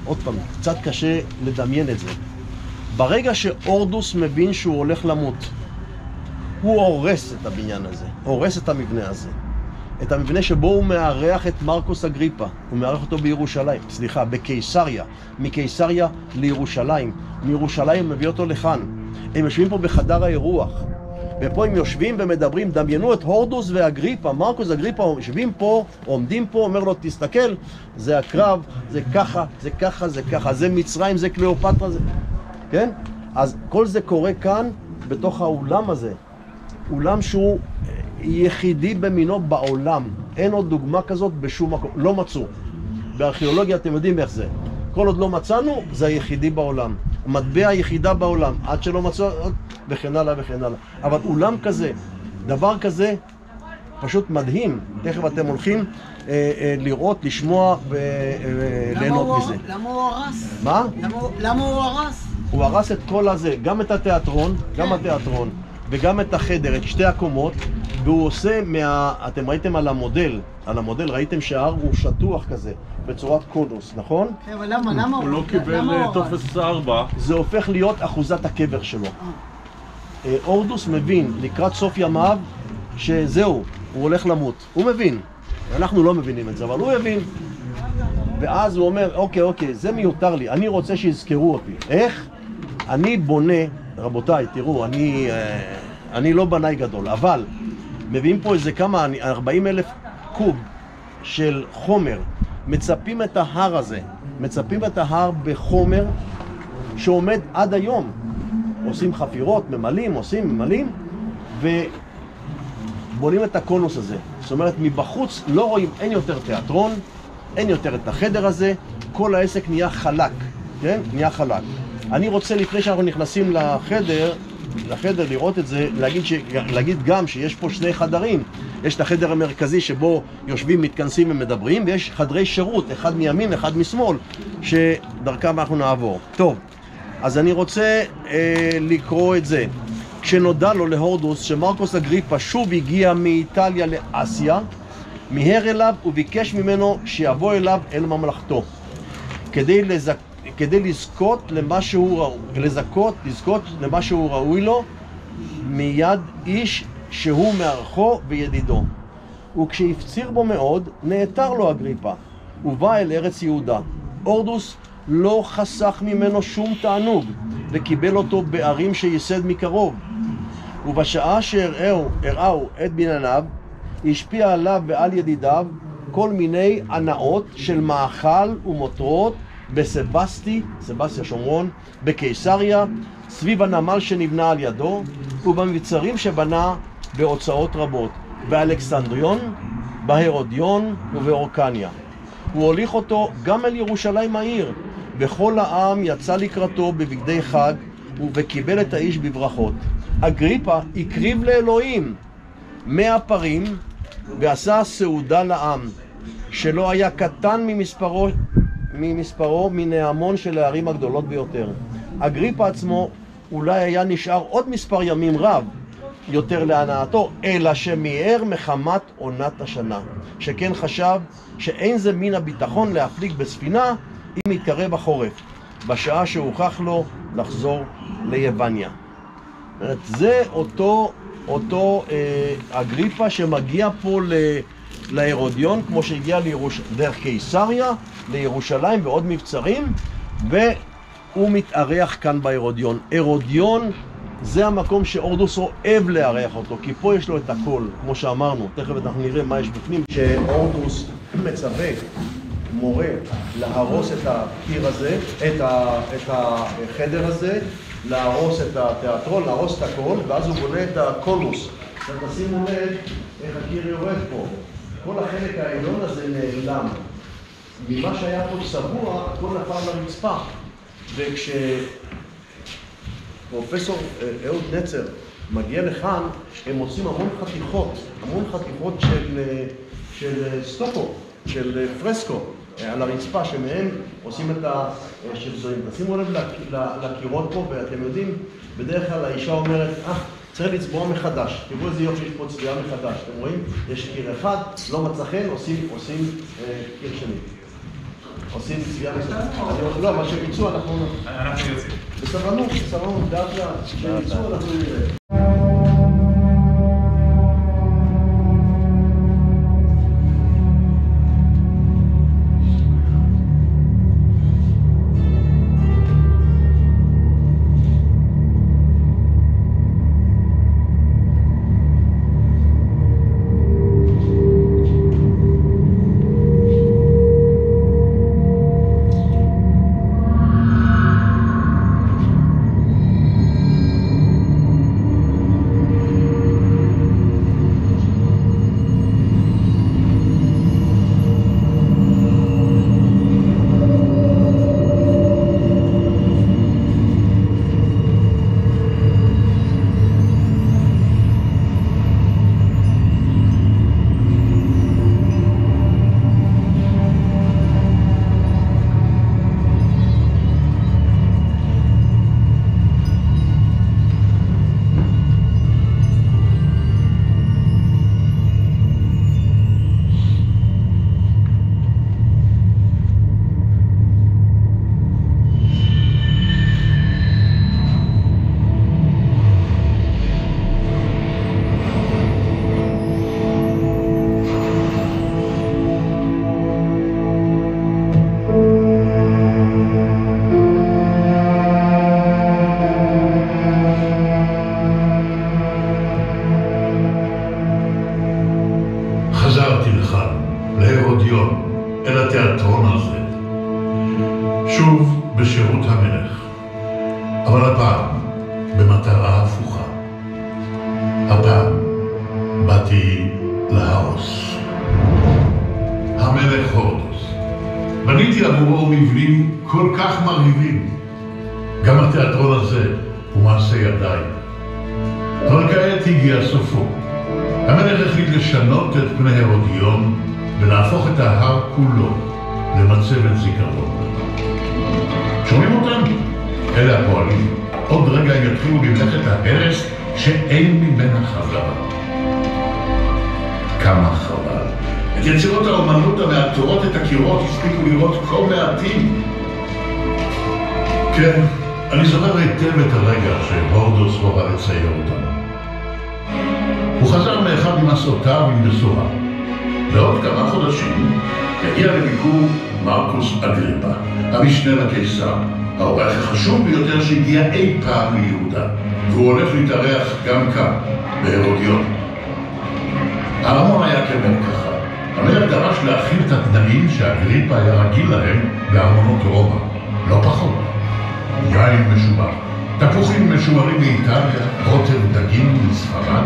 עוד פעם, קצת קשה לדמיין את זה. ברגע שהורדוס מבין שהוא הולך למות, הוא הורס את הבניין הזה, הורס את המבנה הזה. את המבנה שבו הוא מארח את מרקוס אגריפה. הוא מארח אותו בירושלים, בקיסריה. מקיסריה לירושלים. מירושלים מביא אותו לכאן. הם יושבים פה בחדר האירוח. ופה הם יושבים ומדברים, דמיינו את הורדוס ואגריפה, מרקוס אגריפה, יושבים פה, עומדים פה, אומר לו, תסתכל, זה הקרב, זה ככה, זה ככה, זה ככה, זה מצרים, זה קליאופטרה, זה... כן? אז כל זה קורה כאן, בתוך האולם הזה. אולם שהוא יחידי במינו בעולם. אין עוד דוגמה כזאת בשום מקום, לא מצאו. בארכיאולוגיה אתם יודעים איך זה. כל עוד לא מצאנו, זה היחידי בעולם. המטבע היחידה בעולם, עד שלא מצאו, וכן הלאה וכן הלאה. אבל אולם כזה, דבר כזה, פשוט מדהים. תכף אתם הולכים לראות, לשמוע וליהנות מזה. למה הוא הרס? מה? למה הוא הרס? הוא הרס את כל הזה, גם את התיאטרון, גם התיאטרון, וגם את החדר, את שתי הקומות, והוא עושה אתם ראיתם על המודל, ראיתם שההר הוא שטוח כזה, בצורת קונוס, נכון? כן, אבל למה הוא לא קיבל טופס 4. זה הופך להיות אחוזת הקבר שלו. הורדוס מבין לקראת סוף ימיו שזהו, הוא הולך למות. הוא מבין. אנחנו לא מבינים את זה, אבל הוא הבין. ואז הוא אומר, אוקיי, זה מיותר לי, אני רוצה שיזכרו אותי. איך? אני בונה, רבותיי, תראו, אני לא בנאי גדול, אבל מביאים פה איזה 40,000 קוב של חומר, מצפים את ההר הזה, מצפים את ההר בחומר שעומד עד היום. עושים חפירות, ממלאים, ובונים את הקונוס הזה. זאת אומרת, מבחוץ לא רואים, אין יותר תיאטרון, אין יותר את החדר הזה, כל העסק נהיה חלק, כן? נהיה חלק. אני רוצה, לפני שאנחנו נכנסים לחדר לראות את זה, להגיד גם שיש פה 2 חדרים. יש את החדר המרכזי שבו יושבים, מתכנסים ומדברים, ויש חדרי שירות, אחד מימין, אחד משמאל, שדרכם אנחנו נעבור. טוב, אז אני רוצה לקרוא את זה. כשנודע לו להורדוס שמרקוס אגריפה שוב הגיע מאיטליה לאסיה, מיהר אליו וביקש ממנו שיבוא אליו אל ממלכתו, כדי לזכות למה שהוא ראוי לו מיד איש שהוא מערכו וידידו. וכשהפציר בו מאוד, נעתר לו אגריפה, ובא אל ארץ יהודה. הורדוס לא חסך ממנו שום תענוג, וקיבל אותו בערים שיסד מקרוב. ובשעה שהראו את בנייניו, השפיע עליו ועל ידידיו כל מיני הנאות של מאכל ומותרות בסבסטיה שומרון, בקיסריה, סביב הנמל שנבנה על ידו, ובמבצרים שבנה בהוצאות רבות, באלכסנדריון, בהרודיון ובאורקניה. הוא הוליך אותו גם אל ירושלים העיר, וכל העם יצא לקראתו בבגדי חג, וקיבל את האיש בברכות. אגריפה הקריב לאלוהים 100 פרים, ועשה סעודה לעם, שלא היה קטן ממספרו מן ההמון של הערים הגדולות ביותר. אגריפה עצמו אולי היה נשאר עוד מספר ימים רב יותר להנאתו, אלא שמיהר מחמת עונת השנה, שכן חשב שאין זה מן הביטחון להפליג בספינה אם יתקרב החורף. בשעה שהוכח לו לחזור ליווניה. זה אותו אגריפה שמגיע פה להרודיון, כמו שהגיע דרך קיסריה, לירושלים בעוד מבצרים, והוא מתארח כאן בהרודיון. הרודיון זה המקום שהורדוס אוהב לארח אותו, כי פה יש לו את הכל, כמו שאמרנו, תכף אנחנו נראה מה יש בפנים. שהורדוס מצווה מורה להרוס את הקיר הזה, את החדר הזה, להרוס את התיאטרון, להרוס את הכל, ואז הוא בונה את הקולוס. תשימו לב איך הקיר יורד פה. כל החלק העליון הזה נעלם. ממה שהיה פה צבוע, הכל נפל לרצפה. וכשפרופסור אהוד נצר מגיע לכאן, הם עושים המון חתיכות של סטוקו, של פרסקו, על הרצפה, שמהם עושים את השבזורים. תשימו לב לקירות פה, ואתם יודעים, בדרך כלל האישה אומרת, צריך לצבוע מחדש. תראו איזה יופי, יש פה צביעה מחדש. אתם רואים? יש קיר אחד, לא מצא חן, עושים קיר שני. עושים צביעה מחדש. לא, מה שביצעו אנחנו יוצאים. בסבלנות, דעת לאט. שביצעו אנחנו נראה. חזרתי לכאן, להרודיון, אל התיאטרון הזה. שוב בשירות המלך, אבל הפעם במטרה הפוכה. הפעם באתי להרוס. המלך הורדוס. בניתי עבורו מבנים כל כך מרהיבים. גם התיאטרון הזה הוא מעשה ידיי. אבל כעת הגיע סופו. המלך החליט לשנות את פני הרודיון ולהפוך את ההר כולו למצבת זיכרון. שומעים אותם? אלה הפועלים. עוד רגע הם יתחילו במלאכת ההרס שאין ממנה חזרה. כמה חבל. את יצירות האומנות המעטורות את הקירות הספיקו לראות כה מעטים. כן, אני זוכר היטב את הרגע שהורדוס הורה לצייר אותנו. הוא חזר מאחד ממסעותיו עם בשורה. ועוד כמה חודשים הגיע לביקור מרקוס אגריפה, המשנה לקיסר, האורח החשוב ביותר שהגיע אי פעם ליהודה, והוא הולך להתארח גם כאן, בהרודיון. הארמון היה כמרקחה. המלך דרש להכיל את התנאים שאגריפה היה רגיל להם בארמונות רומא, לא פחות. יין משובח, תפוחים משומרים מאיטליה, רוטב דגים מספרד,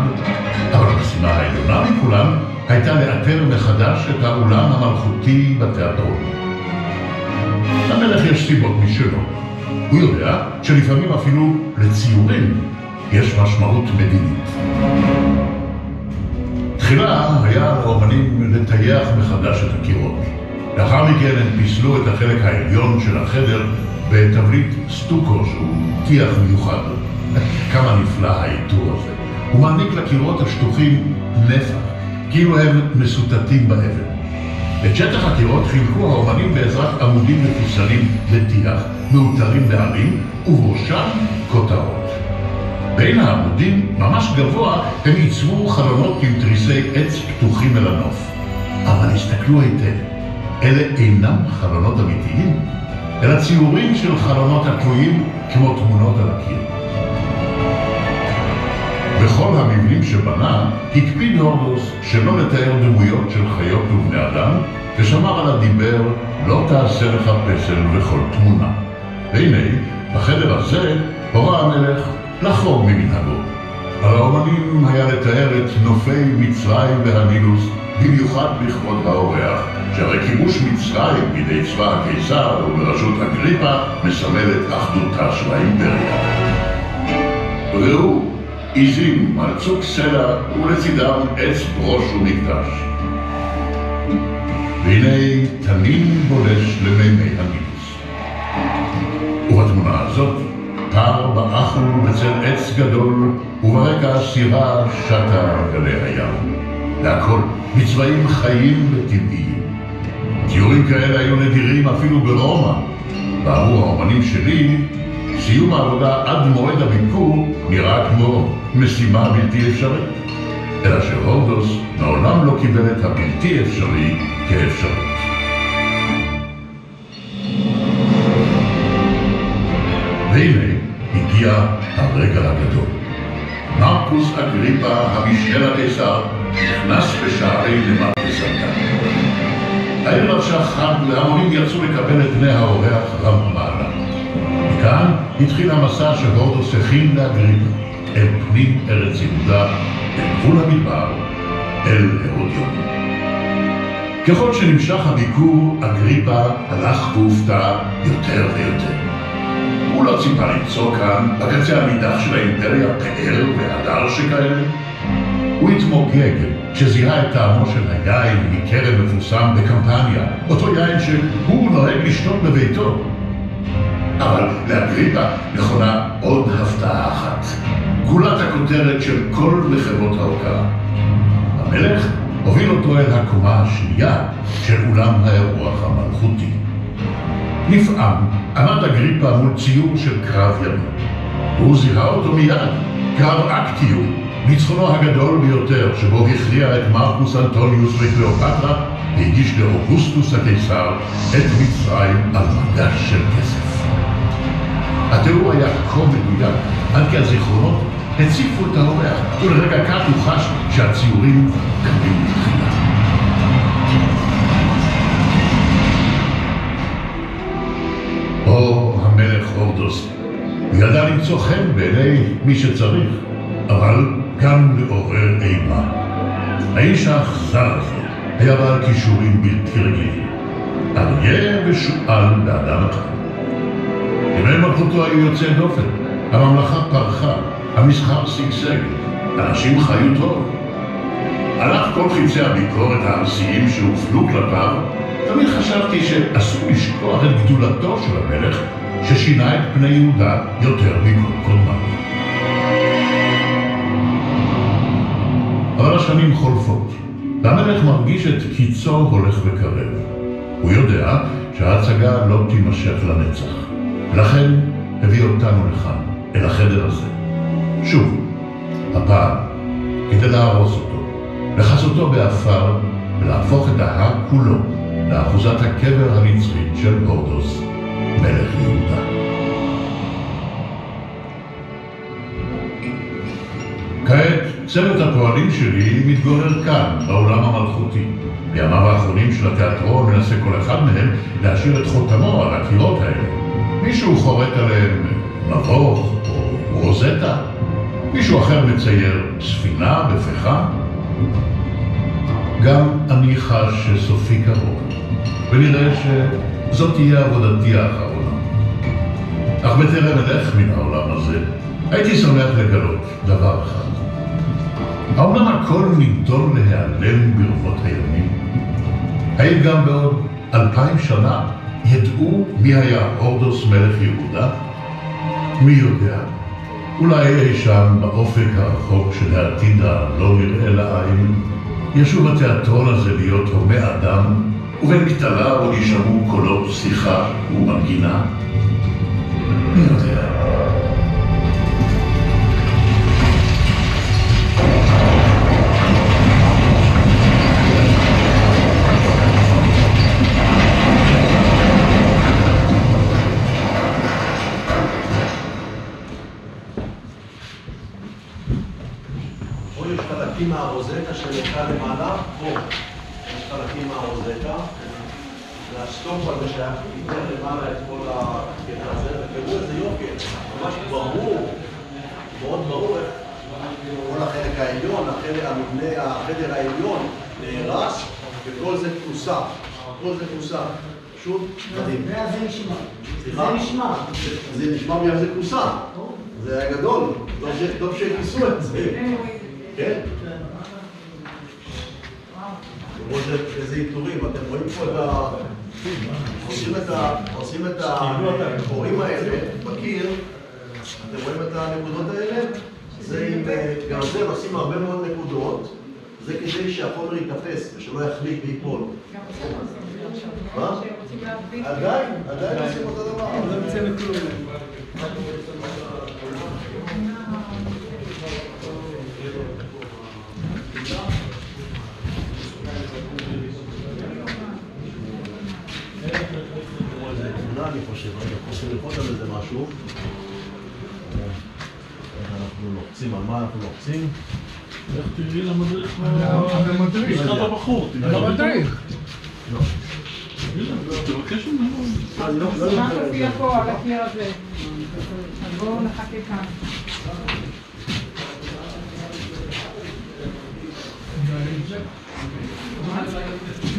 אבל המשימה העליונה מכולם הייתה לאתר מחדש את האולם המלכותי בתיאטרון. למלך יש סיבות משלו. הוא יודע שלפעמים אפילו לציורים יש משמעות מדינית. תחילה היה לאומנים לטייח מחדש את הקירות. לאחר מכן הם פיסלו את החלק העליון של החדר בתבליט סטוקו שהוא טיח מיוחד. כמה נפלא העיטור הזה. הוא מעניק לקירות השטוחים נפח, כאילו הם מסוטטים באבן. את שטח הקירות חילקו האומנים בעזרת עמודים מפוסלים לטיח, מאותרים בערים, ובראשם כותרות. בין העמודים, ממש גבוה, הם עיצבו חלונות עם תריסי עץ פתוחים אל הנוף. אבל הסתכלו היטב, אלה אינם חלונות אמיתיים, אלא ציורים של חלונות התלויים כמו תמונות על הקיר. בכל המבנים שבנה, הקפיד הורדוס שלא לתאר דמויות של חיות ובני אדם, ושמר על הדיבר, לא תעשה לך פסל וכל תמונה. והנה, בחדר הזה הורה המלך לחרוג ממנהגו. על האומנים היה לתאר את נופי מצרים והנילוס, במיוחד לכבוד האורח, שהרי כיבוש מצרים בידי צבא הקיסר ובראשות אגריפה מסמל את אחדותה של האימפריה. ראו, עיזים על צוק סלע ולצידם עץ ברוש ומקדש. והנה תנין בולש למימי הנילוס. ובתמונה הזאת, פר באחו בצל עץ גדול, וברקע סירה שטה גלי הים. והכל בצבעים חיים וטבעיים. ציורים כאלה היו נדירים אפילו ברומא, ועבור האומנים שלי, סיום העבודה עד מועד הביקור נראה כמו משימה בלתי אפשרית. אלא שהורדוס מעולם לא קיבל את הבלתי אפשרי כאפשרות. והנה הגיע הרגע הגדול. מרקוס אגריפה, המשנה לקיסר, נכנס בשערי נמל קיסריה. העיר לבשה חג והמונים יצאו לקבל את פני האורח רם המעלה. מכאן התחיל המסע שהורדוס הכין לאגריפה, אל פנים ארץ יהודה, אל גבול המדבר, אל הרודיון. ככל שנמשך הביקור, אגריפה הלך והופתע יותר ויותר. הוא לא ציפה למצוא כאן, בקצה הנידח של האימפריה, פאר והדר שכאלה. הוא התמוגג כשזיהה את טעמו של היין מכרם מפורסם בקמפניה, אותו יין שהוא נוהג לשתות בביתו. אבל לאגריפה נכונה עוד הפתעה אחת, גולת הכותרת של כל מחוות ההוקרה. המלך הוביל אותו אל הקומה השנייה של אולם האירוח המלכותי. נפעם עמד אגריפה מול ציור של קרב ימים. הוא זיהה אותו מיד, קרב אקטיום, ניצחונו הגדול ביותר, שבו הכריע את מרקוס אנטוניוס וקליאופטרה והגיש לאוגוסטוס הקיסר את מצרים על מגש של כסף. התיאור היה כה מדויק, עד כי הזיכרונות הציפו את האורח, ולרגע קט הוא חש שהציורים קמים לתחילה. המלך הורדוס ידע למצוא חן בעיני מי שצריך, אבל גם לעורר אימה. האיש האכזר הזה היה בעל כישורים בלתי רגילים, אריה ושועל באדם אחד. ימי מלכותו היו יוצאי דופן, הממלכה פרחה, המסחר שגשג, אנשים חיו טוב. על אף כל חיצי הביקורת הארסיים שהופלו כלפיו, תמיד חשבתי שאסור לשכוח את גדולתו של המלך, ששינה את פני יהודה יותר מכל קודמיו. אבל השנים חולפות, והמלך מרגיש את קיצו הולך וקרב. הוא יודע שההצגה לא תימשך לנצח, ולכן הביא אותנו לכאן, אל החדר הזה. שוב, הפעם, כדי להרוס אותו, לחסותו באפר, ולהפוך את ההר כולו לאחוזת הקבר הנצחית של הורדוס, מלך יהודה. כעת צוות הפועלים שלי מתגורר כאן, באולם המלכותי. בימיו האחרונים של התיאטרון מנסה כל אחד מהם להשאיר את חותמו על הקירות האלה. מישהו חורט עליהם מבוך או רוזטה, מישהו אחר מצייר ספינה בפחם. גם אני חש שסופי קרוב, ונראה שזאת תהיה עבודתי האחרונה. אך בטרם אלך מן העולם הזה, הייתי שמח לגלות דבר אחד. האומנם הכל נידון להיעלם ברבות הימים? האם גם בעוד 2000 שנה ידעו מי היה הורדוס מלך יהודה? מי יודע? אולי אי שם באופק הרחוק של העתיד הלא נראה לעין, ישוב התיאטרון הזה להיות הומה אדם, ובין כתליו עוד יישמעו קולות שיחה ומנגינה. מי יודע? פה יש חלקים מהרוזטה שנקרא למעלה, פה יש חלקים מהרוזטה. והסטופ הזה שהיה פיתר למעלה את כל הקטע הזה, ותראו איזה יופי, ממש ברור, מאוד ברור איך כל החלק העליון, המבנה, החדר העליון נהרס, וכל זה כוסה, כל זה כוסה. פשוט מדהים. זה נשמע. סליחה? זה נשמע. זה נשמע בגלל זה כוסה. זה היה גדול, טוב שכיסו את זה. כן? תראו איזה עיטורים, אתם רואים פה את ה... עושים את החורים האלה בקיר, אתם רואים את הנקודות האלה? גם זה עושים הרבה מאוד נקודות, זה כדי שהחומר ייתפס ושלא יחליק ויפול. מה? עדיין עושים אותו דבר. זה יוצא לכלום. אני חושב, רגע, רוצים ללחוץ על איזה משהו. אנחנו לוחצים, על מה אנחנו לוחצים? איך תראי למדריך? המדריך. יש לך את הבחור. המדריך. לא. תבקש ממנו. מה תופיע פה על הקיר הזה? אז בואו נחכה כאן.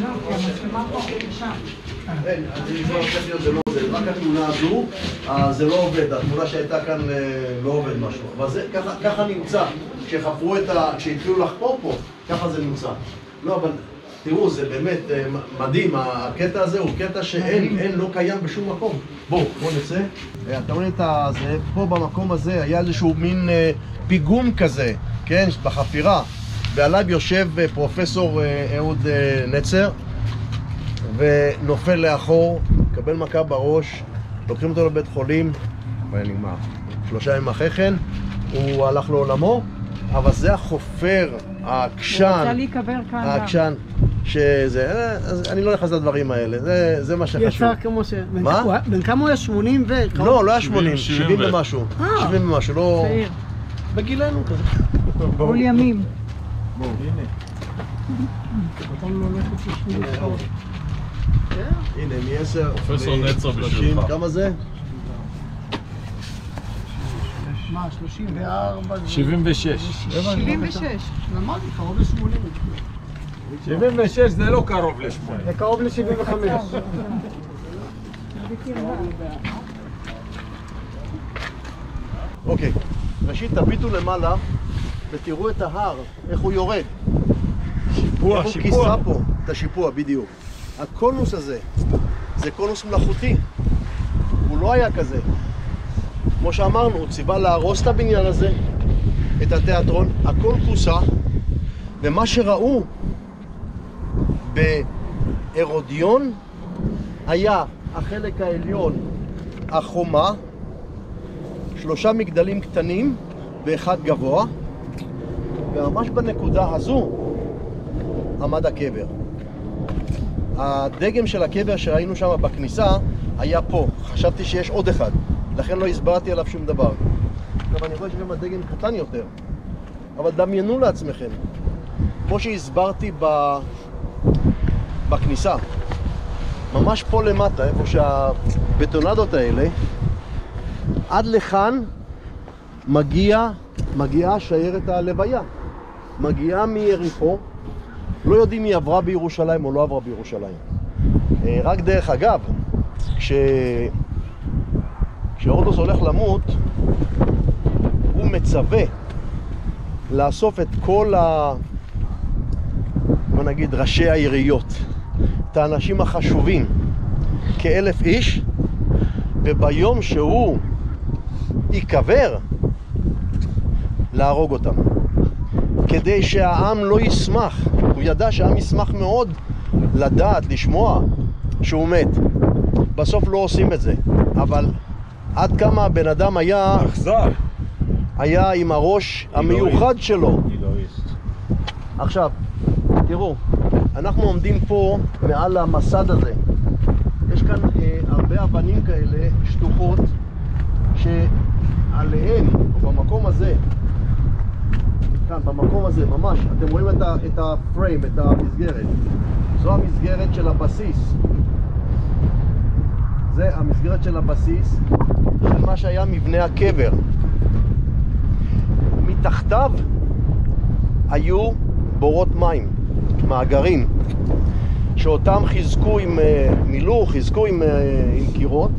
לא, כי המצלמה פה שם. אין, זה רק התמונה הזו, זה לא עובד, התמונה שהייתה כאן לא עובד משהו, אבל זה ככה נמצא, כשהתחילו לחפור פה, ככה זה נמצא. לא, אבל תראו, זה באמת מדהים, הקטע הזה הוא קטע שאין, לא קיים בשום מקום. בואו נצא. אתה רואה את זה, פה במקום הזה היה איזשהו מין פיגום כזה, כן, בחפירה, ועליו יושב פרופסור אהוד נצר, ונופל לאחור, מקבל מכה בראש, לוקחים אותו לבית חולים, ונגמר. 3 ימים אחרי כן, הוא הלך לעולמו, אבל זה החופר, העקשן, הוא רוצה להיקבר כאן. העקשן, שזה, אז אני לא נכנס לדברים האלה, זה מה שחשוב. יצא כמו ש... מה? בן כמה הוא היה? 80 ו... לא היה 80, 70 ומשהו. 70 ומשהו, לא... צעיר. בגילנו כזה. כל ימים. בואו, הנה. הנה, מ-10 פרופסור נצר בשבילך. כמה זה? מה, 34? 76. 76. למדתי, קרוב ל-80. 76 זה לא קרוב ל-8. זה קרוב ל-75. אוקיי, ראשית תביטו למעלה ותראו את ההר, איך הוא יורד. איך הוא כיסה פה, את השיפוע בדיוק. הקונוס הזה, זה קונוס מלאכותי. הוא לא היה כזה. כמו שאמרנו, הוא ציווה להרוס את הבניין הזה, את התיאטרון, הכל כוסה, ומה שראו בהרודיון היה החלק העליון, החומה, 3 מגדלים קטנים ואחד גבוה, וממש בנקודה הזו עמד הקבר. הדגם של הקבר שראינו שם בכניסה היה פה. חשבתי שיש עוד אחד, לכן לא הסברתי עליו שום דבר. אבל אני רואה שגם הדגם קטן יותר. אבל דמיינו לעצמכם, כמו שהסברתי בכניסה, ממש פה למטה, איפה שהבטונדות האלה, עד לכאן מגיעה שיירת הלוויה. מגיעה מיריחו, לא יודעים מי עברה בירושלים או לא עברה בירושלים. רק דרך אגב, כשהורדוס הולך למות, הוא מצווה לאסוף את כל בוא נגיד ראשי העיריות, את האנשים החשובים, כ1,000 איש, וביום שהוא ייקבר, להרוג אותם. כדי שהעם לא ישמח. הוא ידע שהעם ישמח מאוד לדעת, לשמוע שהוא מת. בסוף לא עושים את זה, אבל עד כמה הבן אדם אכזר. היה עם הראש המיוחד שלו. עכשיו, תראו, אנחנו עומדים פה מעל המסד הזה. יש כאן הרבה אבנים כאלה שטוחות שעליהם, או במקום הזה, כאן, במקום הזה, ממש, אתם רואים את הפריים, את המסגרת. זו המסגרת של הבסיס. זה המסגרת של הבסיס של מה שהיה מבנה הקבר. מתחתיו היו בורות מים, מאגרים, שאותם חיזקו עם מילוא, חיזקו עם קירות,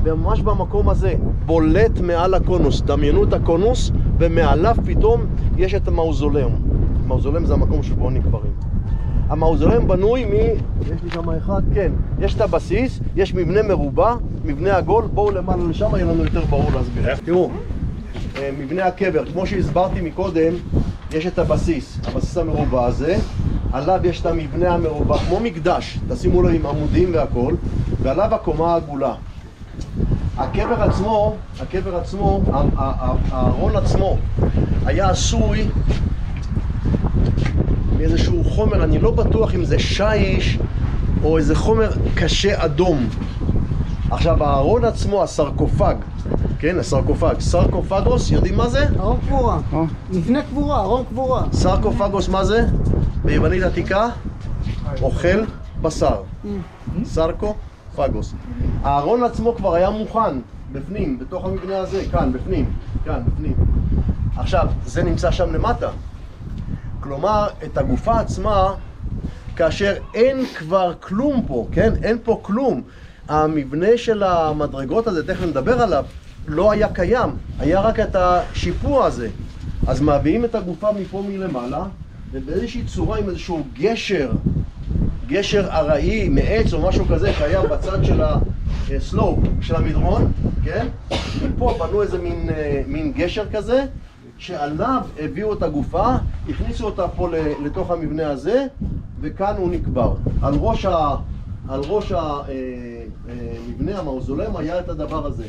וממש במקום הזה, בולט מעל הקונוס. דמיינו את הקונוס, ומעליו פתאום יש את המאוזולם. המאוזולם זה המקום שבו נקברים. המאוזולם בנוי יש לי שם אחד, כן, יש את הבסיס, יש מבנה מרובע, מבנה עגול, בואו למעלה לשם, יהיה לנו יותר ברור להסביר. תראו, מבנה הקבר, כמו שהסברתי מקודם, יש את הבסיס המרובע הזה, עליו יש את המבנה המרובע, כמו מקדש, תשימו לו עם עמודים והכל, ועליו הקומה העגולה. הקבר עצמו, הארון עצמו, היה עשוי מאיזשהו חומר, אני לא בטוח אם זה שיש או איזה חומר קשה אדום. עכשיו, הארון עצמו, הסרקופג, כן, הסרקופג, סרקופגוס, יודעים מה זה? ארון קבורה, מבנה קבורה, ארון קבורה. סרקופגוס מה זה? ביוונית עתיקה, אוכל בשר. סרקופגוס. הארון עצמו כבר היה מוכן, בפנים, בתוך המבנה הזה, כאן, בפנים, כאן, בפנים. עכשיו, זה נמצא שם למטה. כלומר, את הגופה עצמה, כאשר אין כבר כלום פה, כן? אין פה כלום. המבנה של המדרגות הזה, תכף נדבר עליו, לא היה קיים. היה רק את השיפוע הזה. אז מביאים את הגופה מפה מלמעלה, ובאיזושהי צורה עם איזשהו גשר ארעי, מעץ או משהו כזה, שהיה בצד של הסלופ, של המדרון, כן? מפה בנו איזה מין גשר כזה, שעליו הביאו את הגופה, הכניסו אותה פה לתוך המבנה הזה, וכאן הוא נקבר. על ראש המבנה, המאוזולם, היה את הדבר הזה.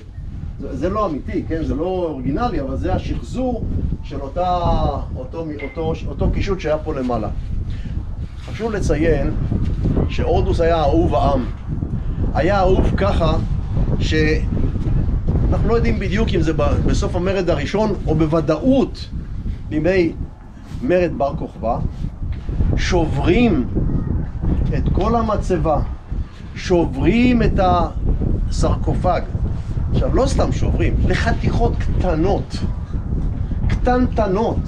זה לא אמיתי, כן? זה לא אורגינלי, אבל זה השחזור של אותו קישוט שהיה פה למעלה. חשוב לציין שהורדוס היה אהוב העם. היה אהוב ככה שאנחנו לא יודעים בדיוק אם זה בסוף המרד הראשון או בוודאות בימי מרד בר כוכבא, שוברים את כל המצבה, שוברים את הסרקופג. עכשיו, לא סתם שוברים, לחתיכות קטנטנות,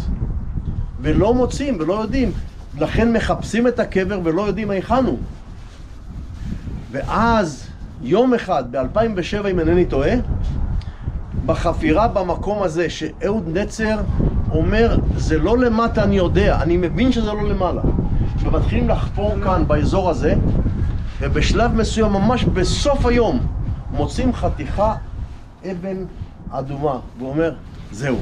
ולא מוצאים ולא יודעים. לכן מחפשים את הקבר ולא יודעים היכן הוא. ואז יום אחד, ב-2007 אם אינני טועה, בחפירה במקום הזה שאהוד נצר אומר, זה לא למטה אני יודע, אני מבין שזה לא למעלה. ומתחילים לחפור כאן באזור הזה, ובשלב מסוים, ממש בסוף היום, מוצאים חתיכה אבן אדומה, והוא אומר, זהו.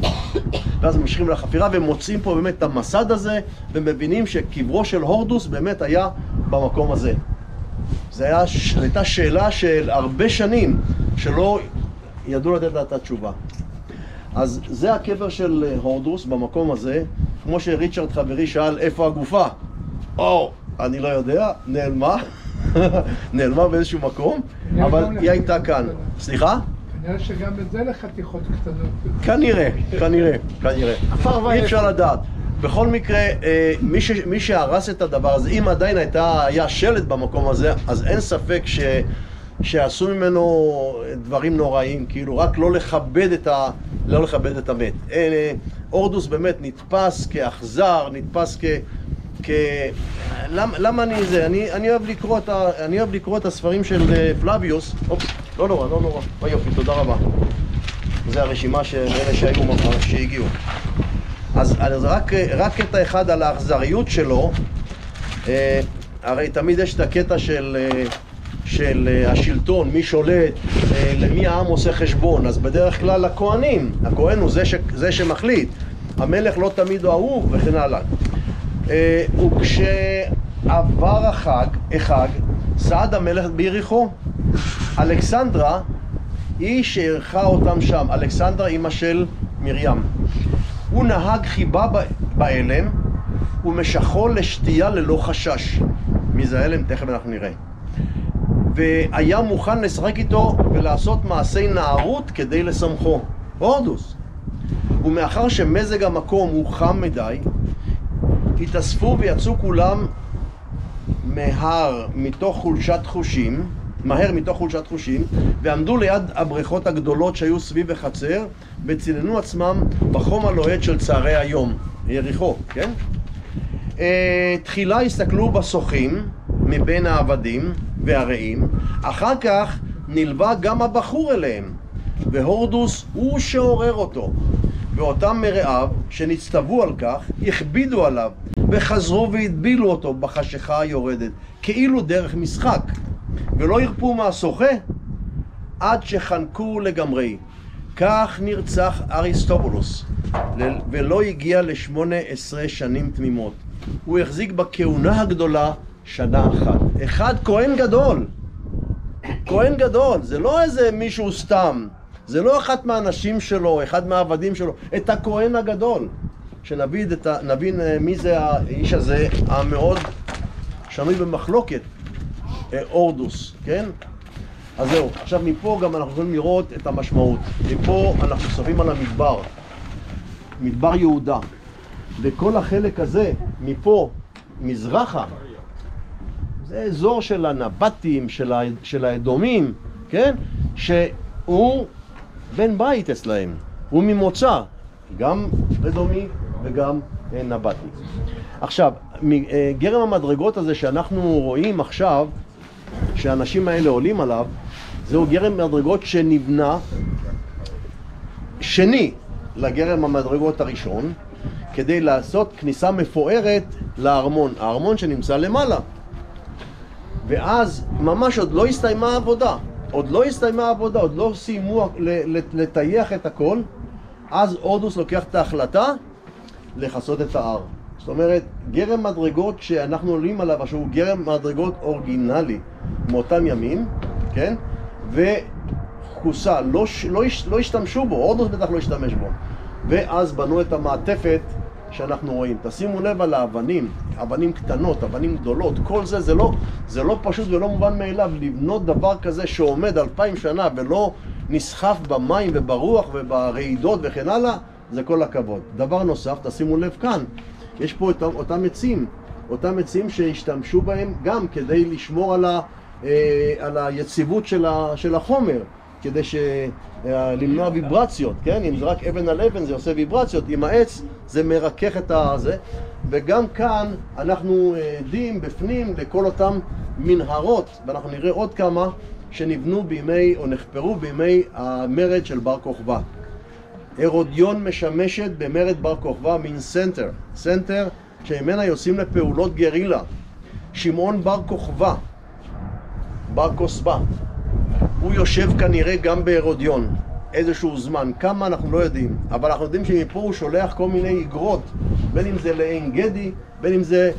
ואז ממשיכים לחפירה ומוצאים פה באמת את המסד הזה, ומבינים שקברו של הורדוס באמת היה במקום הזה. זו הייתה שאלה של הרבה שנים שלא ידעו לתת לה את התשובה. אז זה הקבר של הורדוס במקום הזה, כמו שריצ'רד חברי שאל איפה הגופה. אני לא יודע, נעלמה, נעלמה באיזשהו מקום, אבל היא הייתה כאן. סליחה? כנראה שגם את זה לחתיכות קטנות. כנראה. אי אפשר לדעת. בכל מקרה, מי שהרס את הדבר הזה, אם עדיין היה שלט במקום הזה, אז אין ספק שעשו ממנו דברים נוראים, כאילו רק לא לכבד את המת. הורדוס באמת נתפס כאכזר, נתפס למה אני זה? אני אוהב לקרוא את הספרים של פלביוס. לא נורא. יופי, תודה רבה. זה הרשימה של אלה שהגיעו. אז רק קטע אחד על האכזריות שלו. הרי תמיד יש את הקטע של השלטון, מי שולט, למי העם עושה חשבון. אז בדרך כלל הכהן הוא זה שמחליט. המלך לא תמיד הוא אהוב וכן הלאה. וכשעבר החג, סעד המלך ביריחו, אלכסנדרה היא שערכה אותם שם, אלכסנדרה אמא של מרים. הוא נהג חיבה באלם ומשכו לשתייה ללא חשש. מי זה האלם? תכף אנחנו נראה. והיה מוכן לשחק איתו ולעשות מעשי נערות כדי לשמחו. הורדוס. ומאחר שמזג המקום הוא חם מדי, התאספו ויצאו כולם מהר מתוך חולשת חושים, ועמדו ליד הבריכות הגדולות שהיו סביב החצר, וצילנו עצמם בחום הלוהט של צהרי היום, יריחו, כן? תחילה הסתכלו בשוחים מבין העבדים והרעים, אחר כך נלווה גם הבחור אליהם, והורדוס הוא שעורר אותו. ואותם מרעיו שנצטוו על כך הכבידו עליו וחזרו והדבילו אותו בחשיכה היורדת כאילו דרך משחק, ולא ירפו מהשוחה עד שחנקו לגמרי. כך נרצח אריסטובולוס ולא הגיע ל18 שנים תמימות. הוא החזיק בכהונה הגדולה שנה אחת. אחד כהן גדול, כהן גדול, זה לא איזה מישהו סתם, זה לא אחת מהאנשים שלו, אחד מהעבדים שלו, את הכהן הגדול. שנבין מי זה האיש הזה המאוד שנוי במחלוקת, הורדוס, כן? אז זהו, עכשיו מפה גם אנחנו יכולים לראות את המשמעות. מפה אנחנו סופים על המדבר, מדבר יהודה, וכל החלק הזה מפה מזרחה זה אזור של הנבטים, של האדומים, כן? שהוא בן בית אצלהם, הוא ממוצא גם אדומי וגם נבטי. עכשיו, גרם המדרגות הזה שאנחנו רואים עכשיו, שהאנשים האלה עולים עליו, זהו גרם מדרגות שנבנה שני לגרם המדרגות הראשון, כדי לעשות כניסה מפוארת לארמון, הארמון שנמצא למעלה. ואז ממש עוד לא הסתיימה העבודה, עוד לא סיימו לטייח את הכל, אז הורדוס לוקח את ההחלטה לחסות את ההר. זאת אומרת, גרם מדרגות שאנחנו עולים עליו, שהוא גרם מדרגות אורגינלי מאותם ימים, כן? וכוסה, לא השתמשו בו, הורדוס בטח לא השתמש בו. ואז בנו את המעטפת שאנחנו רואים. תשימו לב על האבנים, אבנים קטנות, אבנים גדולות, כל זה, זה לא פשוט ולא מובן מאליו לבנות דבר כזה שעומד 2000 שנה ולא נסחף במים וברוח וברעידות וכן הלאה, זה כל הכבוד. דבר נוסף, תשימו לב כאן, יש פה אותם עצים שהשתמשו בהם גם כדי לשמור על היציבות של החומר, כדי למנוע ויברציות, כן? אם זה רק אבן על אבן זה עושה ויברציות, עם העץ זה מרכך את הזה, וגם כאן אנחנו עדים בפנים לכל אותם מנהרות, ואנחנו נראה עוד כמה שנבנו בימי, או נחפרו בימי המרד של בר כוכבא. הרודיון משמשת במרד בר כוכבא מין סנטר שממנה יוצאים לפעולות גרילה. שמעון בר כוכבא, בר כוסבא, הוא יושב כנראה גם בהרודיון איזשהו זמן, כמה אנחנו לא יודעים, אבל אנחנו יודעים שמפה הוא שולח כל מיני איגרות, בין אם זה לעין גדי, בין אם זה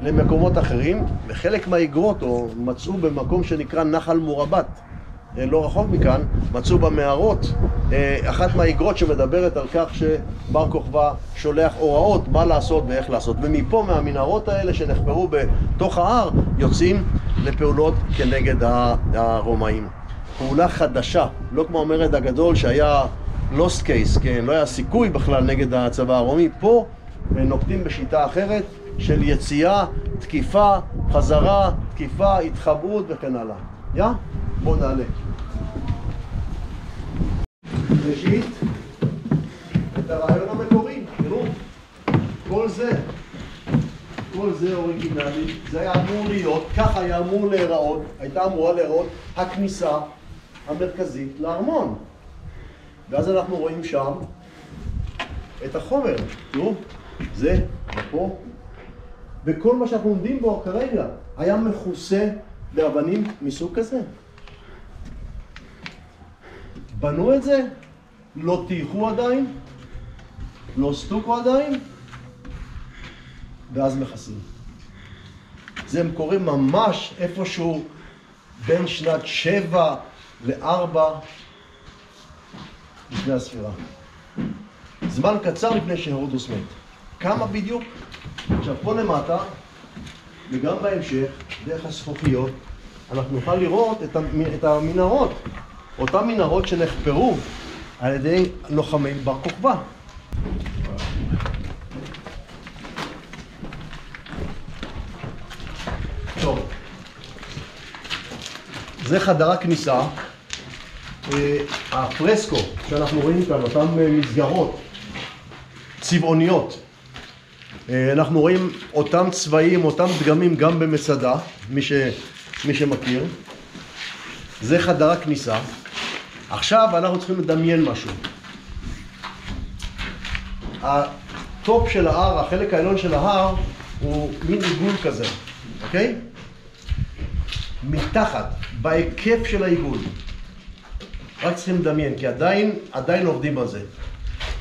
למקומות אחרים, וחלק מהאיגרות מצאו במקום שנקרא נחל מורבת, לא רחוק מכאן, מצאו במערות אחת מהאיגרות שמדברת על כך שבר כוכבא שולח הוראות מה לעשות ואיך לעשות, ומפה מהמנהרות האלה שנחפרו בתוך ההר יוצאים לפעולות כנגד הרומאים. פעולה חדשה, לא כמו המרד הגדול שהיה lost case, כן? לא היה סיכוי בכלל נגד הצבא הרומי. פה נוקטים בשיטה אחרת של יציאה, תקיפה, חזרה, תקיפה, התחבאות וכן הלאה. בואו נעלה. ראשית, את הרעיון המקורי, תראו, כל זה אוריגינלי, זה היה אמור להיות, כך היה אמור להיראות, הייתה אמורה להיראות הכניסה המרכזית לארמון. ואז אנחנו רואים שם את החומר, תראו, זה, פה, וכל מה שאנחנו עומדים בו כרגע היה מכוסה באבנים מסוג כזה. בנו את זה, לא תיחו עדיין, לא סטוקו עדיין, ואז מכסים. זה קורה ממש איפשהו בין שנת 7 ל4 לפני הספירה. זמן קצר לפני שהורדוס מת. כמה בדיוק? עכשיו פה למטה, וגם בהמשך, דרך הזכוכיות, אנחנו נוכל לראות את המנהרות. אותן מנהרות שנחפרו על ידי לוחמי בר כוכבא. טוב, זה חדר הכניסה. הפרסקו שאנחנו רואים כאן, אותן מסגרות צבעוניות, אנחנו רואים אותם צבעים, אותם דגמים גם במצדה, מי שמכיר. זה חדר הכניסה. עכשיו אנחנו צריכים לדמיין משהו. הטופ של ההר, החלק העליון של ההר, הוא מין עיגול כזה, אוקיי? מתחת, בהיקף של העיגול, רק צריכים לדמיין, כי עדיין עובדים על זה.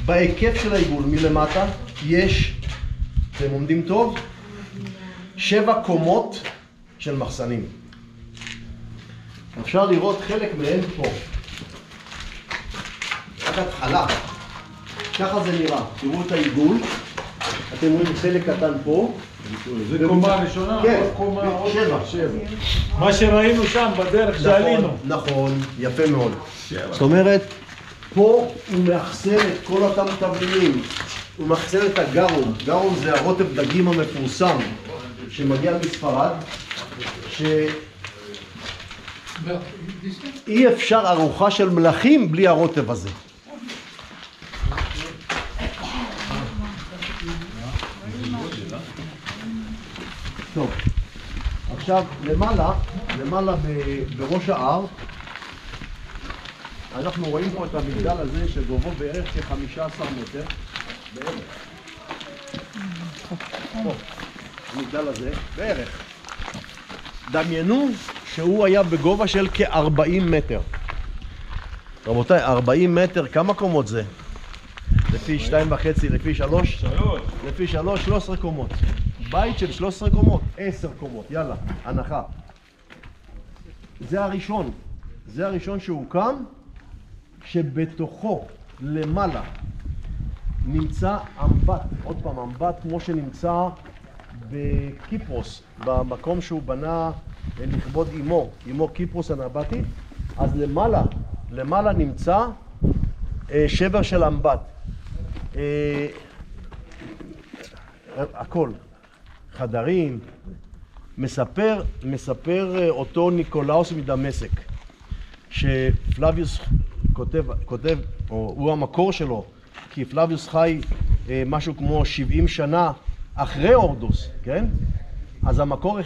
בהיקף של העיגול מלמטה יש, אתם עומדים טוב, 7 קומות של מחסנים. אפשר לראות חלק מהם פה. רק התחלה. ככה זה נראה. תראו את העיגול. אתם רואים חלק קטן פה. זה קומה ראשונה? כן, קומה 7. מה שראינו שם בדרך שעלינו. נכון, יפה מאוד. זאת אומרת, פה הוא מאחסן את כל אותם תבלינים. הוא מאחסן את הגרום. גרום זה הרוטב דגים המפורסם שמגיע מספרד, אי אפשר ארוחה של מלכים בלי הרוטב הזה. טוב, עכשיו למעלה בראש ההר אנחנו רואים פה את המגדל הזה שגובהו בערך כ-15 מטר בערך. פה, המגדל הזה בערך. דמיינו שהוא היה בגובה של כ-40 מטר. רבותיי, 40 מטר, כמה קומות זה? לפי 2.5, לפי 3? לפי 3, 13 קומות. בית של 13 קומות, 10 קומות, יאללה, הנחה. זה הראשון. זה הראשון שהוקם, שבתוכו למעלה נמצא אמבט. עוד פעם, אמבט כמו שנמצא בקיפרוס, במקום שהוא בנה לכבוד אמו קיפרוס הנבטית. אז למעלה נמצא שבר של אמבט. הכל, חדרים. מספר אותו ניקולאוס מדמשק, שפלביוס כותב, או הוא המקור שלו, כי פלביוס חי משהו כמו 70 שנה אחרי הורדוס, כן? אז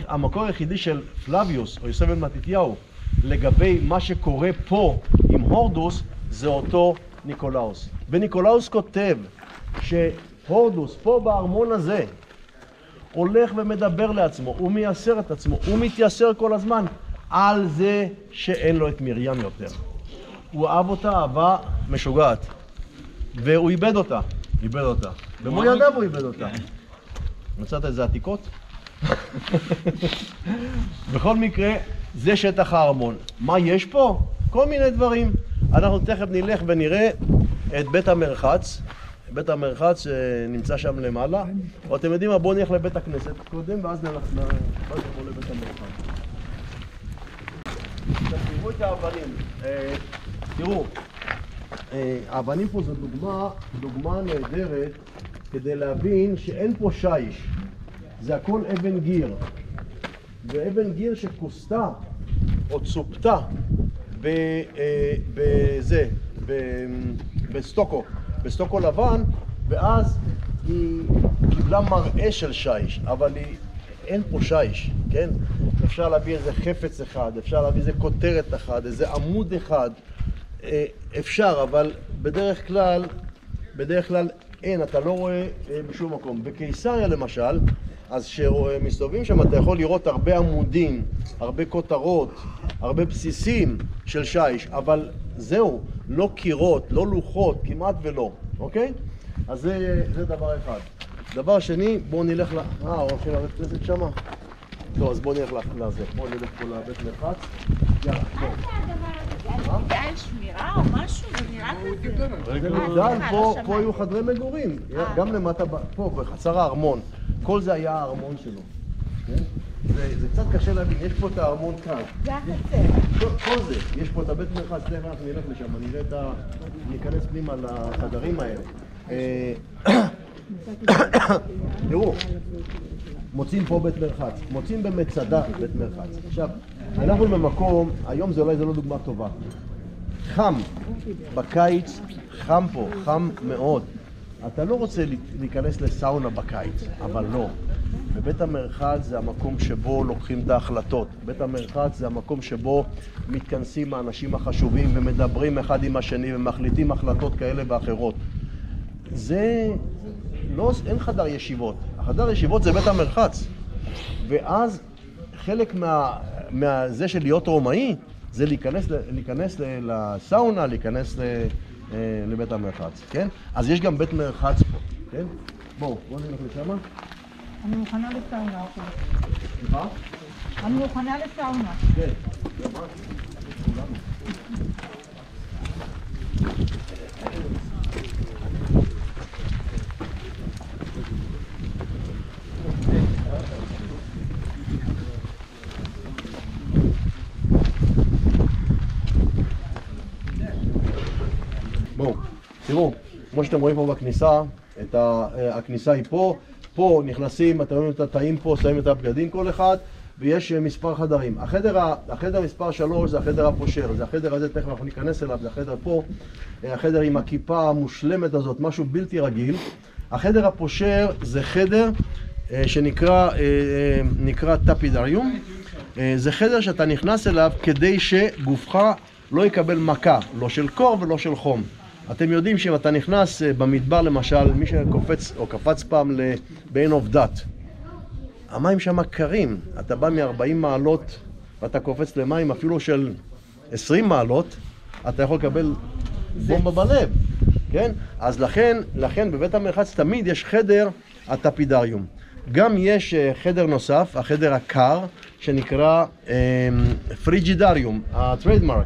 המקור היחידי של פלביוס, או יוסף בן מתתיהו, לגבי מה שקורה פה עם הורדוס, זה אותו ניקולאוס. וניקולאוס כותב שהורדוס פה בארמון הזה הולך ומדבר לעצמו, הוא מייסר את עצמו, הוא מתייסר כל הזמן על זה שאין לו את מרים יותר. הוא אהב אותה אהבה משוגעת, והוא איבד אותה. במו ידיו הוא איבד אותה. מצאת איזה עתיקות? בכל מקרה, זה שטח הארמון. מה יש פה? כל מיני דברים. אנחנו תכף נלך ונראה את בית המרחץ. בית המרחץ שנמצא שם למעלה. או אתם יודעים מה? בואו נלך לבית הכנסת קודם, ואז נלך לבית המרחץ. תראו את האבנים. תראו, האבנים פה זו דוגמה נהדרת כדי להבין שאין פה שיש. זה הכל אבן גיר. ואבן גיר שכוסתה או צופתה בסטוקו לבן, ואז היא קיבלה מראה של שיש, אבל אין פה שיש, כן? אפשר להביא איזה חפץ אחד, אפשר להביא איזה כותרת אחד, איזה עמוד אחד, אפשר, אבל בדרך כלל אין, אתה לא רואה בשום מקום. בקיסריה למשל, אז כשמסתובבים שם אתה יכול לראות הרבה עמודים, הרבה כותרות, הרבה בסיסים של שיש, אבל זהו, לא קירות, לא לוחות, כמעט ולא, אוקיי? אז זה דבר אחד. דבר שני, בואו נלך הולכים לבית כנסת שמה? טוב, אז בוא נלך לזה. בוא נלך פה לבית מרחץ. יאללה, בוא. זה על שמירה או משהו? זה נראה כזה. דן, פה היו חדרי מגורים. גם למטה, פה, בחצר הארמון. כל זה היה הארמון שלו. זה קצת קשה להבין, יש פה את הארמון כאן. זה החצר. כל זה, יש פה את הבית מרחץ, תכף אנחנו נלך לשם, ניכנס פנימה לחדרים האלה. תראו, מוצאים פה בית מרחץ, מוצאים במצדה בית מרחץ. עכשיו, אנחנו במקום, היום זה אולי לא דוגמה טובה. חם, בקיץ חם פה, חם מאוד. אתה לא רוצה להיכנס לסאונה בקיץ, אבל לא. בבית המרחץ זה המקום שבו לוקחים את ההחלטות. בית המרחץ זה המקום שבו מתכנסים האנשים החשובים ומדברים אחד עם השני ומחליטים החלטות כאלה ואחרות. זה לא, אין חדר ישיבות. החדר ישיבות זה בית המרחץ. ואז חלק זה של להיות רומאי זה להיכנס לסאונה, להיכנס לבית המרחץ, כן? אז יש גם בית מרחץ פה, כן? בואו נלך לשם. אני מוכנה לסאונה. סליחה? אני מוכנה לסאונה. כן. בואו, תראו, כמו שאתם רואים פה בכניסה, הכניסה היא פה, פה נכנסים, אתם רואים את התאים פה, שמים את הבגדים כל אחד, ויש מספר חדרים. החדר מספר 3 זה החדר הפושר, זה החדר הזה, תכף אנחנו ניכנס אליו, זה החדר פה, החדר עם הכיפה המושלמת הזאת, משהו בלתי רגיל. החדר הפושר זה חדר שנקרא טפידריום, זה חדר שאתה נכנס אליו כדי שגופך לא יקבל מכה, לא של קור ולא של חום. אתם יודעים שאם אתה נכנס במדבר למשל, מי שקופץ או קפץ פעם בעין עוף דת, המים שם קרים, אתה בא מ-40 מעלות ואתה קופץ למים אפילו של 20 מעלות, אתה יכול לקבל בומבה בלב, כן? אז לכן בבית המרחץ תמיד יש חדר הטפידריום. גם יש חדר נוסף, החדר הקר, שנקרא פריג'ידריום, הטריידמרק.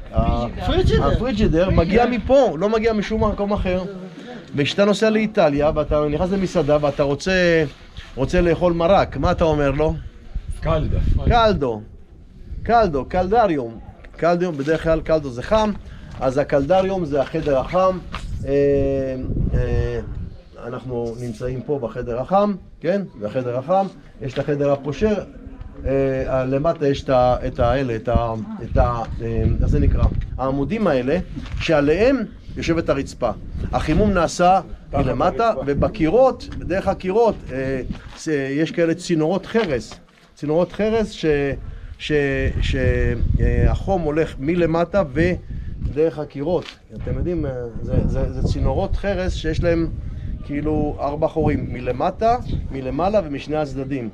הפריג'ידר מגיע מפה, לא מגיע משום מקום אחר. וכשאתה נוסע לאיטליה ואתה נכנס למסעדה ואתה רוצה לאכול מרק, מה אתה אומר לו? קלדריום. קלדריום, בדרך כלל קלדו זה חם, אז הקלדריום זה החדר החם. אנחנו נמצאים פה בחדר החם, כן? בחדר החם יש את החדר הפושר, למטה יש את האלה, איך זה נקרא? העמודים האלה, שעליהם יושבת הרצפה. החימום נעשה למטה, ובקירות, בדרך הקירות, יש כאלה צינורות חרס שהחום הולך מלמטה ודרך הקירות. אתם יודעים, זה צינורות חרס שיש להם כאילו 4 חורים, מלמטה, מלמעלה ומשני הצדדים.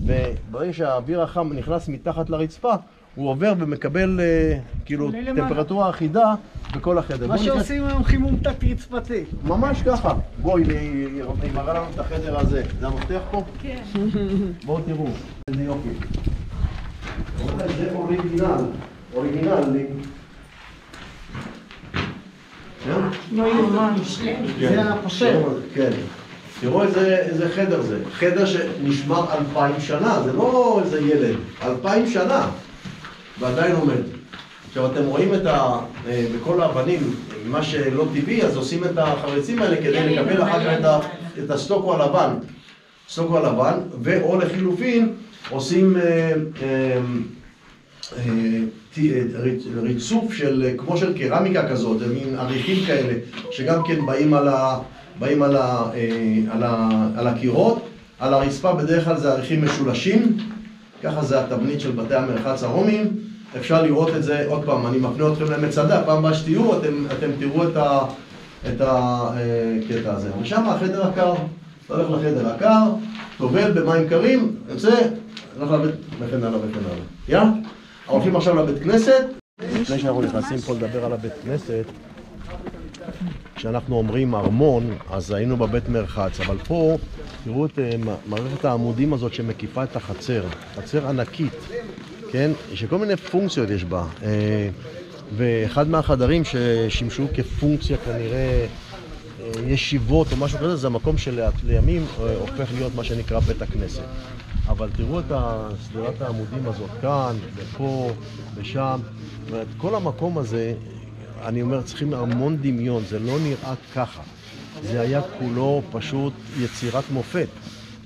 וברגע שהאוויר החם נכנס מתחת לרצפה, הוא עובר ומקבל כאילו טמפרטורה אחידה בכל החדר. מה שעושים היום חימום תת-רצפתי. ממש ככה. בואי, היא מראה לנו את החדר הזה. זה המפתח פה? כן. בואו תראו, איזה יופי. זה אוריגינלי. לא יאומן. זה הפושר. כן. תראו איזה חדר זה. חדר שנשמר 2000 שנה, זה לא איזה ילד. 2000 שנה. ועדיין עומד. עכשיו אתם רואים בכל האבנים, מה שלא טבעי, אז עושים את החריצים האלה כדי לקבל אחר כך את הסטוקו הלבן. סטוקו הלבן, ואו לחילופין עושים ריצוף כמו של קרמיקה כזאת, זה מין עריכים כאלה, שגם כן באים על הקירות. על הרצפה בדרך כלל זה עריכים משולשים, ככה זה התבנית של בתי המרחץ הרומיים. אפשר לראות את זה, עוד פעם, אני מפנה אתכם למצדה, פעם הבאה שתהיו, אתם תראו את הקטע הזה. ושם החדר הקר, אתה הולך לחדר הקר, טובל במים קרים, יוצא, הולך לבית, וכן הלאה. יא? הולכים עכשיו לבית כנסת. לפני שאנחנו נכנסים פה לדבר על הבית כנסת, כשאנחנו אומרים ארמון, אז היינו בבית מרחץ, אבל פה תראו את מערכת העמודים הזאת שמקיפה את החצר, חצר ענקית, כן? שכל מיני פונקציות יש בה, ואחד מהחדרים ששימשו כפונקציה כנראה ישיבות או משהו כזה, זה המקום שלימים הופך להיות מה שנקרא בית הכנסת. אבל תראו את סדרת העמודים הזאת כאן, ופה, ושם, ואת כל המקום הזה, אני אומר, צריכים המון דמיון, זה לא נראה ככה. זה היה כולו פשוט יצירת מופת.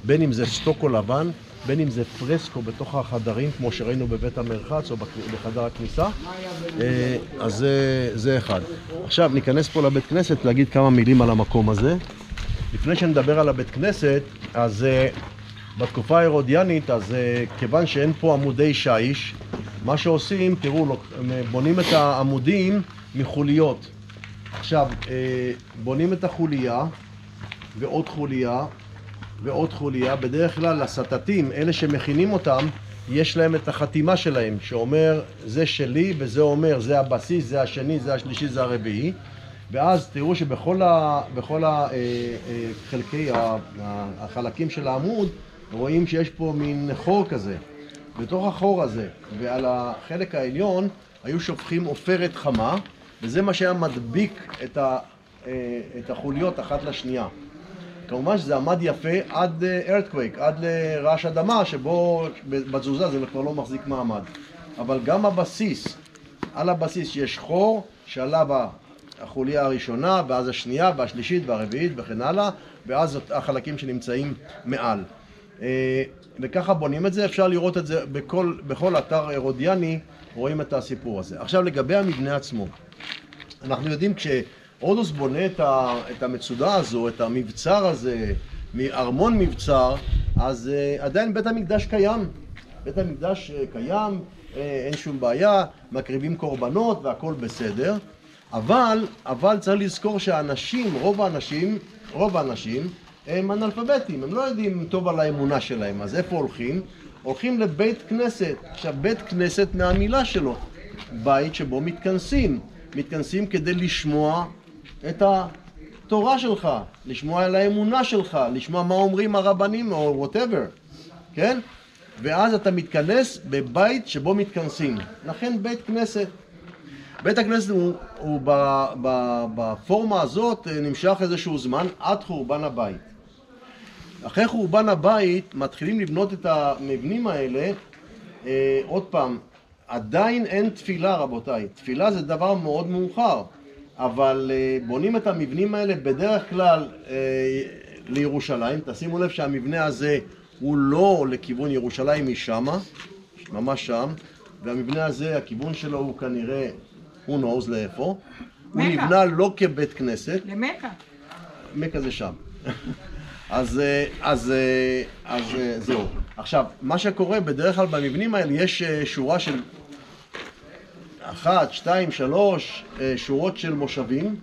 בין אם זה סטוקו לבן, בין אם זה פרסקו בתוך החדרים, כמו שראינו בבית המרחץ או בחדר הכניסה. אז זה אחד. עכשיו ניכנס פה לבית כנסת להגיד כמה מילים על המקום הזה. לפני שנדבר על הבית כנסת, אז בתקופה ההרודיאנית, אז כיוון שאין פה עמודי שיש, מה שעושים, תראו, בונים את העמודים מחוליות. עכשיו, בונים את החוליה ועוד חוליה ועוד חוליה. בדרך כלל הסטטים, אלה שמכינים אותם, יש להם את החתימה שלהם, שאומר זה שלי וזה אומר זה הבסיס, זה השני, זה השלישי, זה הרביעי. ואז תראו שבכל חלקי החלקים של העמוד רואים שיש פה מין חור כזה. בתוך החור הזה ועל החלק העליון היו שופכים עופרת חמה, וזה מה שהיה מדביק את החוליות אחת לשנייה. כמובן שזה עמד יפה עד earthquake, עד לרעש אדמה, שבו בתזוזה זה כבר לא מחזיק מעמד. אבל גם הבסיס, על הבסיס יש חור שעליו החוליה הראשונה, ואז השנייה, והשלישית, והרביעית, וכן הלאה, ואז החלקים שנמצאים מעל. וככה בונים את זה, אפשר לראות את זה בכל אתר הרודיאני, רואים את הסיפור הזה. עכשיו לגבי המבנה עצמו, אנחנו יודעים כשהורדוס בונה את המצודה הזו, את המבצר הזה, מארמון מבצר, אז עדיין בית המקדש קיים. בית המקדש קיים, אין שום בעיה, מקריבים קורבנות והכל בסדר. אבל צריך לזכור שהאנשים, רוב האנשים, הם אנאלפביתים, הם לא יודעים טוב על האמונה שלהם. אז איפה הולכים? הולכים לבית כנסת. עכשיו, בית כנסת מהמילה שלו, בית שבו מתכנסים כדי לשמוע את התורה שלך, לשמוע על האמונה שלך, לשמוע מה אומרים הרבנים או whatever, כן? ואז אתה מתכנס בבית שבו מתכנסים. לכן בית כנסת. בית הכנסת הוא בפורמה הזאת נמשך איזשהו זמן עד חורבן הבית. אחרי חורבן הבית מתחילים לבנות את המבנים האלה. עוד פעם, עדיין אין תפילה, רבותיי. תפילה זה דבר מאוד מאוחר, אבל בונים את המבנים האלה בדרך כלל לירושלים. תשימו לב שהמבנה הזה הוא לא לכיוון ירושלים משמה, ממש שם, והמבנה הזה, הכיוון שלו הוא כנראה, הוא knows לאיפה. הוא נבנה לא כבית כנסת. למכה. מכה זה שם. אז זהו. עכשיו, מה שקורה בדרך כלל במבנים האלה, יש שורה של 1, 2, 3 שורות של מושבים,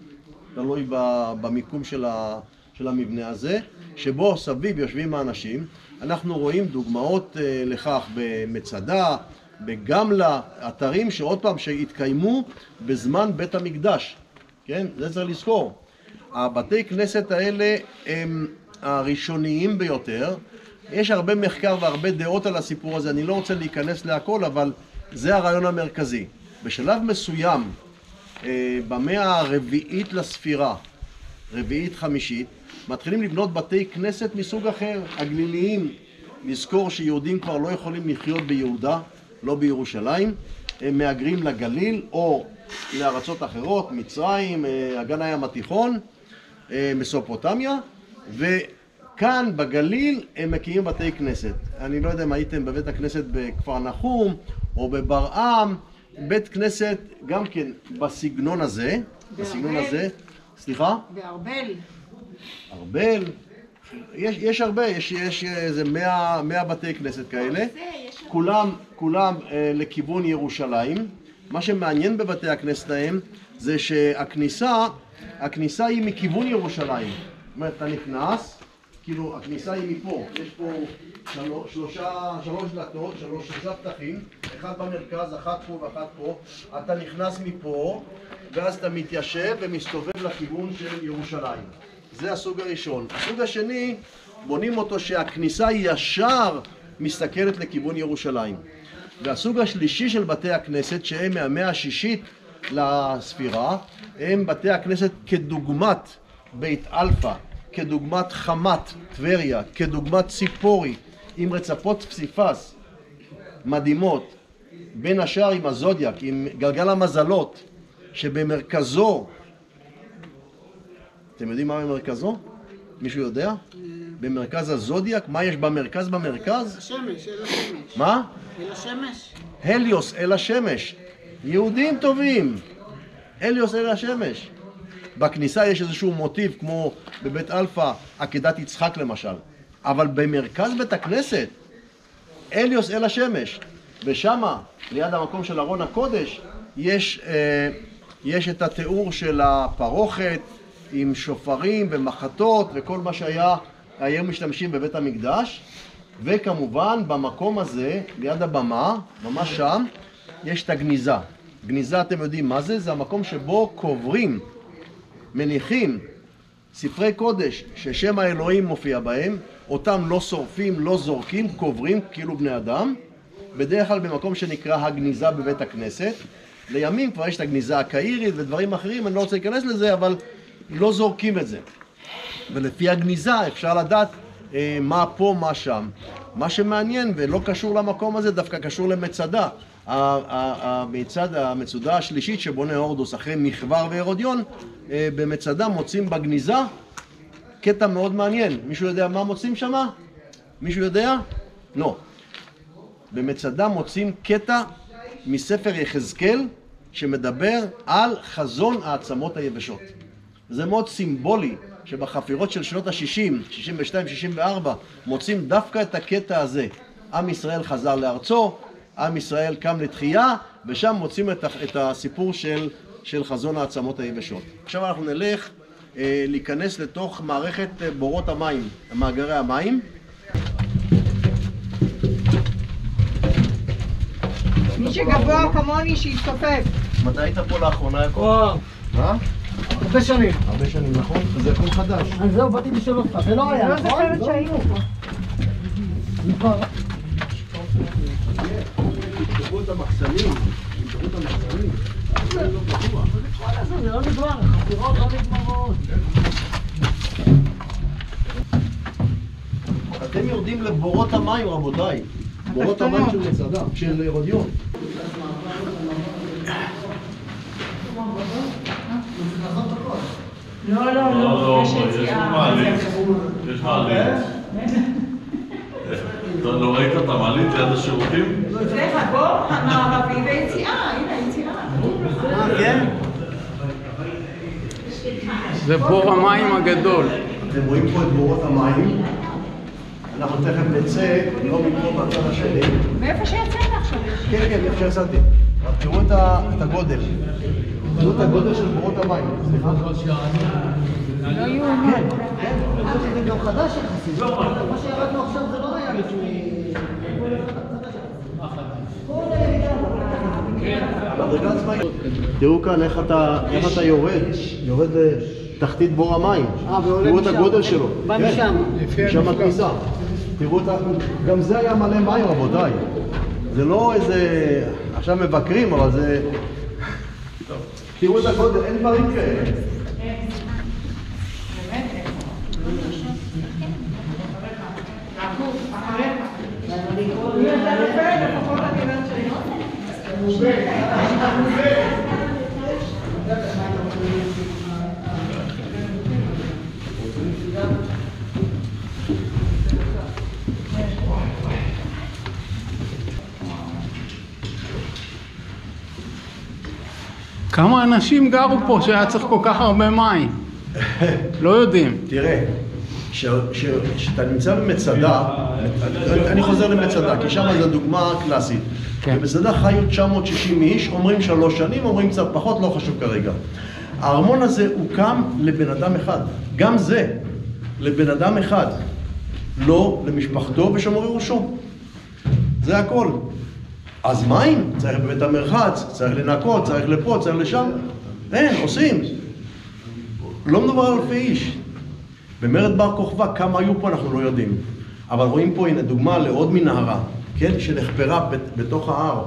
תלוי במיקום של המבנה הזה, שבו סביב יושבים האנשים. אנחנו רואים דוגמאות לכך במצדה, בגמלה, אתרים שעוד פעם שהתקיימו בזמן בית המקדש. כן? זה צריך לזכור. הבתי כנסת האלה הם הראשוניים ביותר. יש הרבה מחקר והרבה דעות על הסיפור הזה, אני לא רוצה להיכנס להכל, אבל זה הרעיון המרכזי. בשלב מסוים, במאה הרביעית לספירה, רביעית חמישית, מתחילים לבנות בתי כנסת מסוג אחר, הגליליים. לזכור שיהודים כבר לא יכולים לחיות ביהודה, לא בירושלים, הם מהגרים לגליל או לארצות אחרות, מצרים, אגן הים התיכון, מסופוטמיה, וכאן בגליל הם מקימים בתי כנסת. אני לא יודע אם הייתם בבית הכנסת בכפר נחום או בברעם, בית כנסת גם כן בסגנון הזה, בסגנון הזה, סליחה? בארבל. ארבל, יש הרבה, יש איזה 100 בתי כנסת כאלה, כולם לכיוון ירושלים. מה שמעניין בבתי הכנסת ההם זה שהכניסה היא מכיוון ירושלים. זאת אומרת, אתה נכנס כאילו הכניסה היא מפה, יש פה שלוש דלתות, שלושה פתחים, אחד במרכז, אחת פה ואחת פה, אתה נכנס מפה ואז אתה מתיישב ומסתובב לכיוון של ירושלים. זה הסוג הראשון. הסוג השני, בונים אותו שהכניסה ישר מסתכלת לכיוון ירושלים. והסוג השלישי של בתי הכנסת, שהם מהמאה השישית לספירה, הם בתי הכנסת כדוגמת בית אלפא, כדוגמת חמת טבריה, כדוגמת ציפורי, עם רצפות פסיפס מדהימות, בין השאר עם הזודיאק, עם גלגל המזלות, שבמרכזו, אתם יודעים מה במרכזו? מישהו יודע? במרכז הזודיאק, מה יש במרכז? השמש, אל השמש. מה? אל השמש. הליוס אל השמש. יהודים טובים. הליוס אל השמש. בכניסה יש איזשהו מוטיב כמו בבית אלפא, עקדת יצחק למשל. אבל במרכז בית הכנסת, הליוס אל השמש. ושמה, ליד המקום של ארון הקודש, יש את התיאור של הפרוכת עם שופרים ומחטות וכל מה שהיו משתמשים בבית המקדש. וכמובן במקום הזה, ליד הבמה, ממש שם, יש את הגניזה. גניזה, אתם יודעים מה זה? זה המקום שבו קוברים, מניחים ספרי קודש ששם האלוהים מופיע בהם, אותם לא שורפים, לא זורקים, קוברים כאילו בני אדם, בדרך כלל במקום שנקרא הגניזה בבית הכנסת. לימים כבר יש את הגניזה הקהירית ודברים אחרים, אני לא רוצה להיכנס לזה, אבל לא זורקים את זה. ולפי הגניזה אפשר לדעת מה פה, מה שם. מה שמעניין ולא קשור למקום הזה, דווקא קשור למצדה. המצודה השלישית שבונה הורדוס אחרי מחבר והרודיון, במצדה מוצאים בגניזה קטע מאוד מעניין. מישהו יודע מה מוצאים שם? מישהו יודע? לא. במצדה מוצאים קטע מספר יחזקאל שמדבר על חזון העצמות היבשות. זה מאוד סימבולי שבחפירות של שנות ה-60, 62, 64, מוצאים דווקא את הקטע הזה. עם ישראל חזר לארצו, עם ישראל קם לתחייה, ושם מוצאים את הסיפור של חזון העצמות היבשות. עכשיו אנחנו נלך להיכנס לתוך מערכת בורות המים, מאגרי המים. מי שגבוה כמוני שיסתופף. מתי היית פה לאחרונה, יעקב? מה? הרבה שנים. הרבה שנים, נכון? זה הכל חדש. אז זהו, באתי לשאול אותך. זה לא היה, לא נכון? זוכרת שהיינו פה. תראו את המחסנים. תראו את המחסנים. זה לא בטוח. זה לא נגמר, החפירות לא נגמרות. אתם יורדים לבורות המים, רבותיי. בורות המים של מצדה, של הרודיון. לא, יש יציאה. יש מעלית. אתה לא ראית את המעלית ליד השירותים? זה הבור המערבי ויציאה, הנה היציאה. כן? זה בור המים הגדול. אתם רואים פה את בורות המים. אנחנו תכף נצא, לא מפה בצד השני. מאיפה שיצאת עכשיו? כן, כן, איפה שיצאתי. תראו את הגודל. תראו את הגודל של בורות המים. סליחה. לא יאומן. כן, כן. זה גם חדש יחסית. מה שירדנו עכשיו זה לא היה לפני... המדרגה עצמה. תראו כאן איך אתה יורד לתחתית בור המים. תראו את הגודל שלו. בא משם. שם הכניסה. תראו את גם זה היה מלא מים, רבותיי. זה לא איזה... עכשיו מבקרים, אבל זה... תראו את הגודל, אין דברים כאלה. כמה אנשים גרו פה שהיה צריך כל כך הרבה מים? לא יודעים. תראה, כשאתה נמצא במצדה, אני חוזר למצדה, כי שם זו דוגמה קלאסית. במצדה חיו 960 איש, אומרים 3 שנים, אומרים קצת פחות, לא חשוב כרגע. הארמון הזה הוקם לבן אדם אחד, גם זה, לבן אדם אחד. לא למשפחתו ושמור ירושו. זה הכל. אז מים? צריך בבית המרחץ, צריך לנקות, צריך לפה, צריך לשם. אין, עושים. לא מדובר על אלפי איש. במרד בר כוכבא, כמה היו פה אנחנו לא יודעים. אבל רואים פה, הנה, דוגמה לעוד מנהרה, כן? שנחפרה בתוך ההר,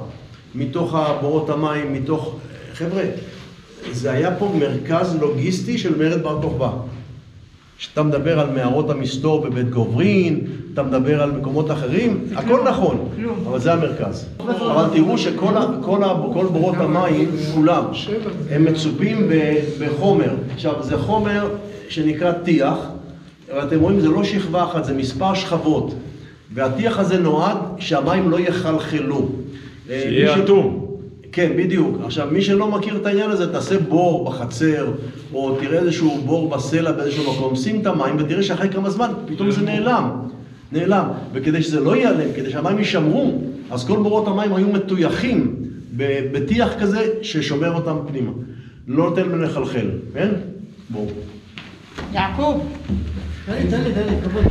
מתוך בורות המים, מתוך... חבר'ה, זה היה פה מרכז לוגיסטי של מרד בר כוכבא. כשאתה מדבר על מערות המסתור בבית גוברין, אתה מדבר על מקומות אחרים, הכל נכון, אבל זה המרכז. אבל תראו שכל בורות המים, כולם, הם מצופים בחומר. עכשיו, זה חומר שנקרא טיח, ואתם רואים, זה לא שכבה אחת, זה מספר שכבות. והטיח הזה נועד שהמים לא יחלחלו. שיהיה אטום. כן, בדיוק. עכשיו, מי שלא מכיר את העניין הזה, תעשה בור בחצר, או תראה איזשהו בור בסלע באיזשהו מקום, שים את המים ותראה שאחרי כמה זמן, פתאום זה נעלם. וכדי שזה לא ייעלם, כדי שהמים יישמרו, אז כל בורות המים היו מטויחים בטיח כזה ששומר אותם פנימה. לא נותן להם לחלחל, כן? בואו. יעקב. תן לי, כבוד.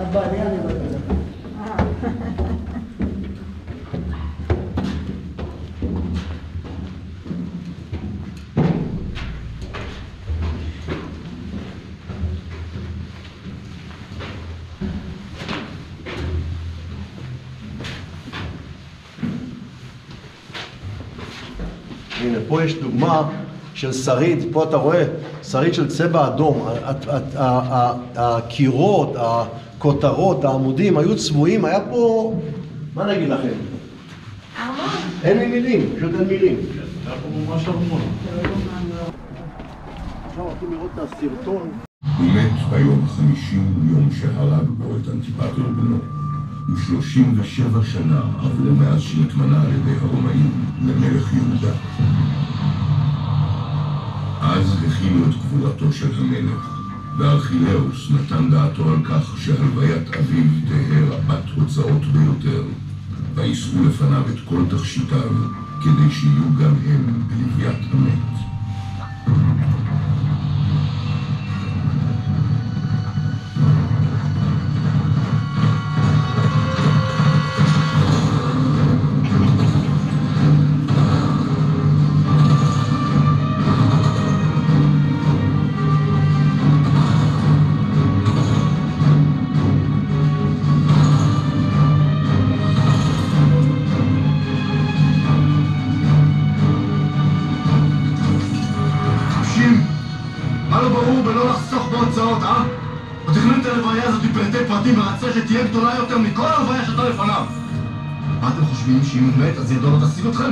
אבא, אני בא. הנה, פה יש דוגמה של שריד, פה אתה רואה, שריד של צבע אדום. הקירות, הכותרות, העמודים היו צבועים, היה פה, מה נגיד לכם? ארמון. אין לי מילים, פשוט אין מילים. היה פה ממש ארמון. עכשיו רוצים לראות את הסרטון. הוא מת ביום ה-50 יום שהרג בו את אנטיפטר בנו. ו37 שנה עברו מאז שהתמנה על ידי הרומאים למלך יהודה. אז הכינו את קבורתו של המלך, וארכילאוס נתן דעתו על כך שהלוויית אביו תהא רבת הוצאות ביותר, וישאו לפניו את כל תכשיטיו, כדי שיהיו גם הם בלוויית המת. ורצה שתהיה גדולה יותר מכל ההלוויה שאתה לפניו. מה אתם חושבים, שאם הוא מת אז ידו לא תשיג אתכם?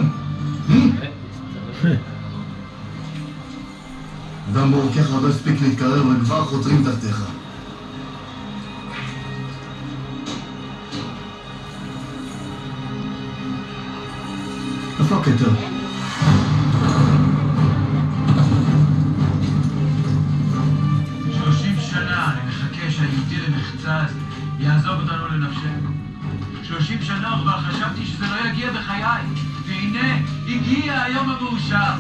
אדם ברוקח עוד לא הספיק להתקרר וכבר חותרים תחתיך. איפה הכתר? שהיהודי למחצה יעזוב אותנו לנפשנו. 30 שנה כבר חשבתי שזה לא יגיע בחיי, והנה הגיע היום המאושר.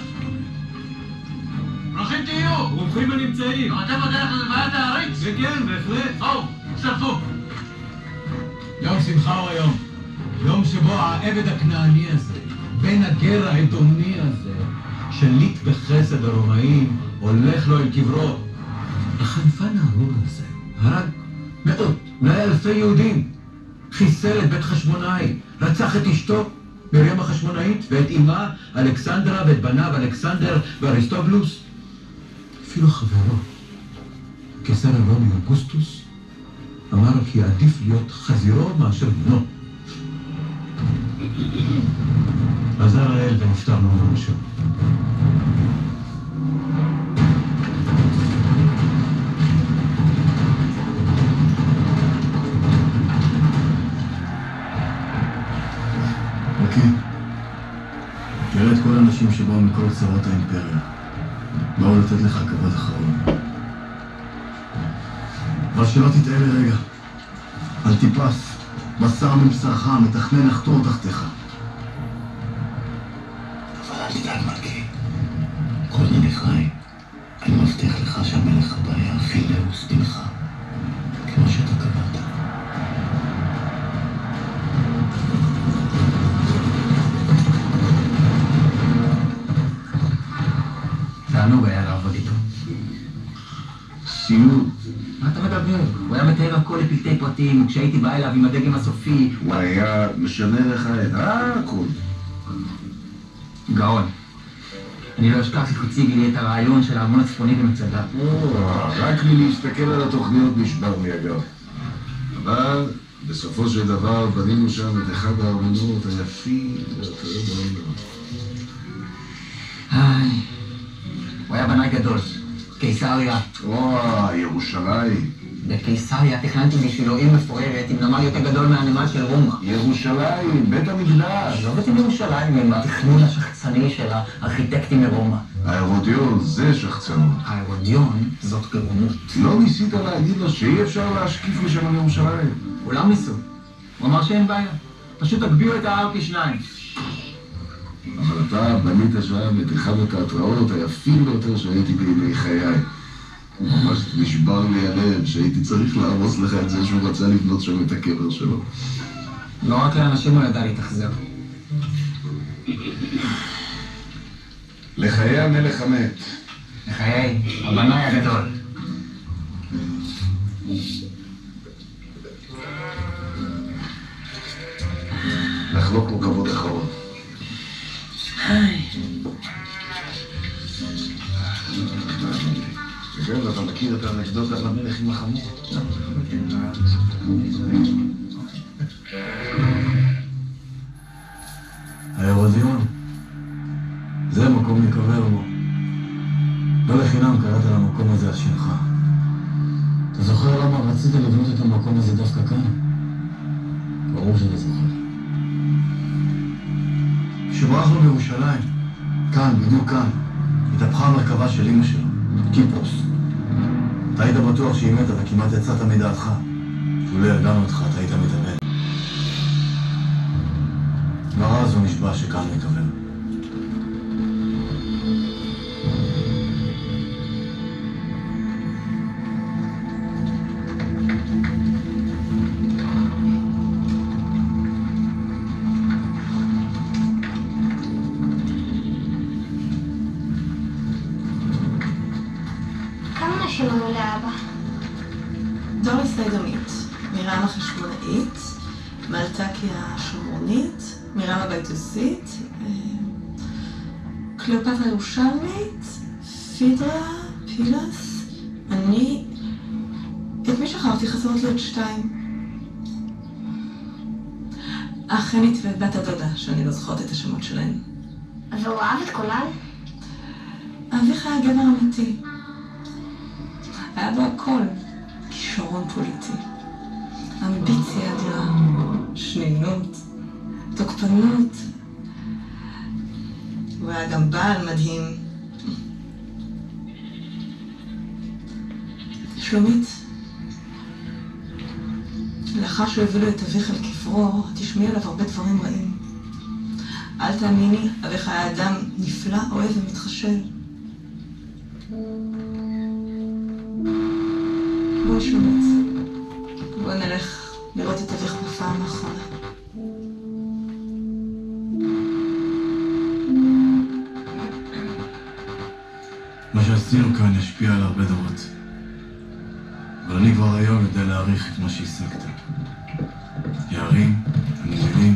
ברוכים תהיו! ברוכים הנמצאים! אתם בדרך ללוויית העריץ? כן, בהחלט. בואו, צטרפו. יום שמחה הוא היום. יום שבו העבד הכנעני הזה, בן הגר העדומי הזה, שליט בחסד הרומאים, הולך לו אל קברו. החנפן הארור הזה הרג מאות, אולי אלפי יהודים, חיסל את בית חשמונאי, רצח את אשתו מרים החשמונאית ואת אמה אלכסנדרה ואת בניו אלכסנדר ואריסטובולוס. אפילו חברו, קיסר הרומי אוגוסטוס, אמר כי עדיף להיות חזירו מאשר בנו. עזר האל ונפטרנו מראשו. תראה את כל האנשים שבאו מכל צרות האימפריה. באו לתת לך כבוד אחרון. אבל שלא תטעה לרגע. אנטיפס, בשר מבשרך, מתכנן לחתור תחתיך. אבל אל תדאג מלכי. כל נני חי, אני מבטיח לך שהמלך הבא יהיה ארכילאוס בנך, כמו שאתה קבעת. תענוג היה לעבוד איתו. סיוט. מה אתה מדבר? הוא היה מתאר הכל לפלטי פרטים, כשהייתי בא אליו עם הדגם הסופי. הוא היה משנה לך את הכל. גאון. אני לא אשכח איך הציג לי את הרעיון של הארמון הצפוני במצדה. רק מלהסתכל על התוכניות נשבר לי אגב. אבל בסופו של דבר בנינו שם את אחד הארמונות היפים ביותר בעולם. הוא היה בנאי גדול. קיסריה. ירושלים. בקיסריה תכננתי בשבילו עיר מפוארת עם נמל יותר גדול מהנמל של רומא. ירושלים, בית המקדש. לא בתים ירושלים, עם התכנון השחצני של הארכיטקטים מרומא. ההרודיון זה שחצנות. ההרודיון זאת גאונות. לא ניסית להגיד לו שאי אפשר להשקיף משם על ירושלים? כולם ניסו. הוא אמר שאין בעיה. פשוט תגביאו את ההר כשניים. אבל אתה בנית שם את אחד התיאטראות היפים ביותר שהייתי בימי חיי. ממש נשבר לי הלב שהייתי צריך להרוס לך את זה שהוא רצה לבנות שם את הקבר שלו. לא רק לאנשים הוא ידע להתאכזר. לחיי המלך המת. לחיי הבנאי הגדול. לחלוק לו כבוד אחרון. כן, אתה מכיר את האנקדוטה על המלך עם החמור? ההרודיון, זה מקום להיקבר בו. לא לחינם קראת למקום הזה על שמך. אתה זוכר למה רצית לבנות את המקום הזה דווקא כאן? ברור שאתה זוכר. כשברחנו בירושלים, כאן, בדיוק כאן, התהפכה המרכבה של אמא שלו, קיפרוס. אתה היית בטוח שהיא מתה וכמעט יצאת מדעתך. כשלא ידענו אותך, אתה היית מתאבד. כבר אז הוא נשבע שכאן נקבר. כמה נשים היו לאבא? דוריס האדומית, מירם החשמונאית, מלטקי השומרונית, מירם הבייתוסית, קליאופטרה הירושלמית, פידרה, פילס, אני... את מי שכחתי? חסרות לי עוד 2. החנית ואת בת הדודה, שאני לא זוכרת את השמות שלהן. והוא אהב את כולן? אביך היה גבר אמיתי. היה בו הכל. כישרון פוליטי, אמביציה אדירה, שנינות, תוקפנות. הוא היה גם בעל מדהים. שלומית, לאחר שהביא לו את אביך על קברו, תשמעי עליו הרבה דברים רעים. אל תאמיני, אביך היה אדם נפלא, אוהב ומתחשב. בואי שלומית, בואי נלך לראות את אביך בפעם האחרונה. מה שעשינו כאן ישפיע על הרבה דורות. אבל אני כבר היום יודע להעריך את מה שהשגת. יערים, הנמלים,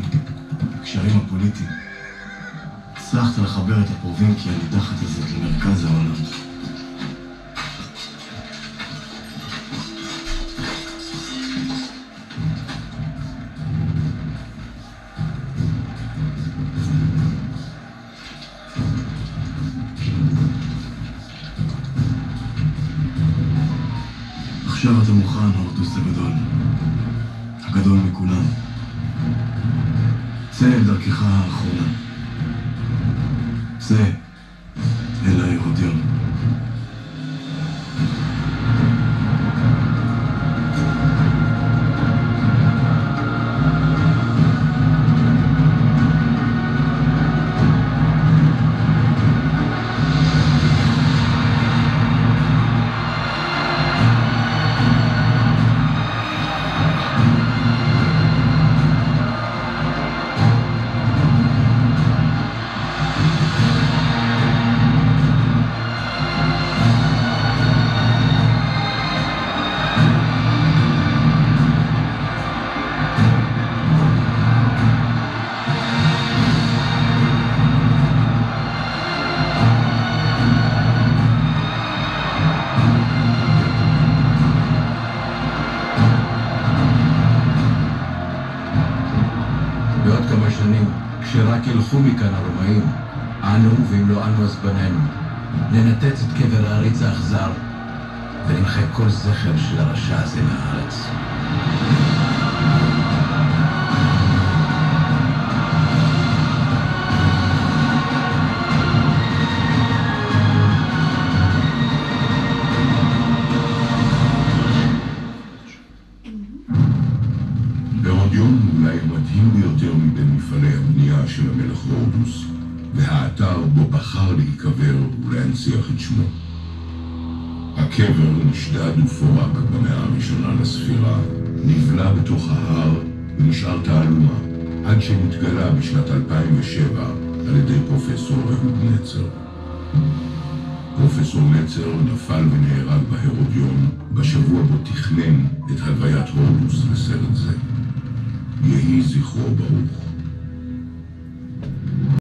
הקשרים הפוליטיים. הצלחת לחבר את הפרובינקיה הנידחת הזאת למרכז העולם. עכשיו אתה מוכן, הורדוס הגדול. הגדול מכולם. צא אל דרכך האחרונה. צא אל ההרודיון. ילכו מכאן הרומאים, אנו ואם לא אנו אז בנינו, ננתץ את קבר העריץ האכזר, ונמחה כל זכר של הרשע הזה מהארץ. הרדיון אולי מדהים ביותר מבין מפעלי הבנייה של המלך הורדוס, והאתר בו בחר להיקבר ולהנציח את שמו. הקבר נשדד ופורק במאה הראשונה לספירה, נבלע בתוך ההר ונשאר תעלומה, עד שנתגלה בשנת 2007 על ידי פרופסור אהוד נצר. פרופסור נצר נפל ונהרג בהרודיון בשבוע בו תכנן את הלוויית הורדוס לסרט זה. יהי זכרו ברוך.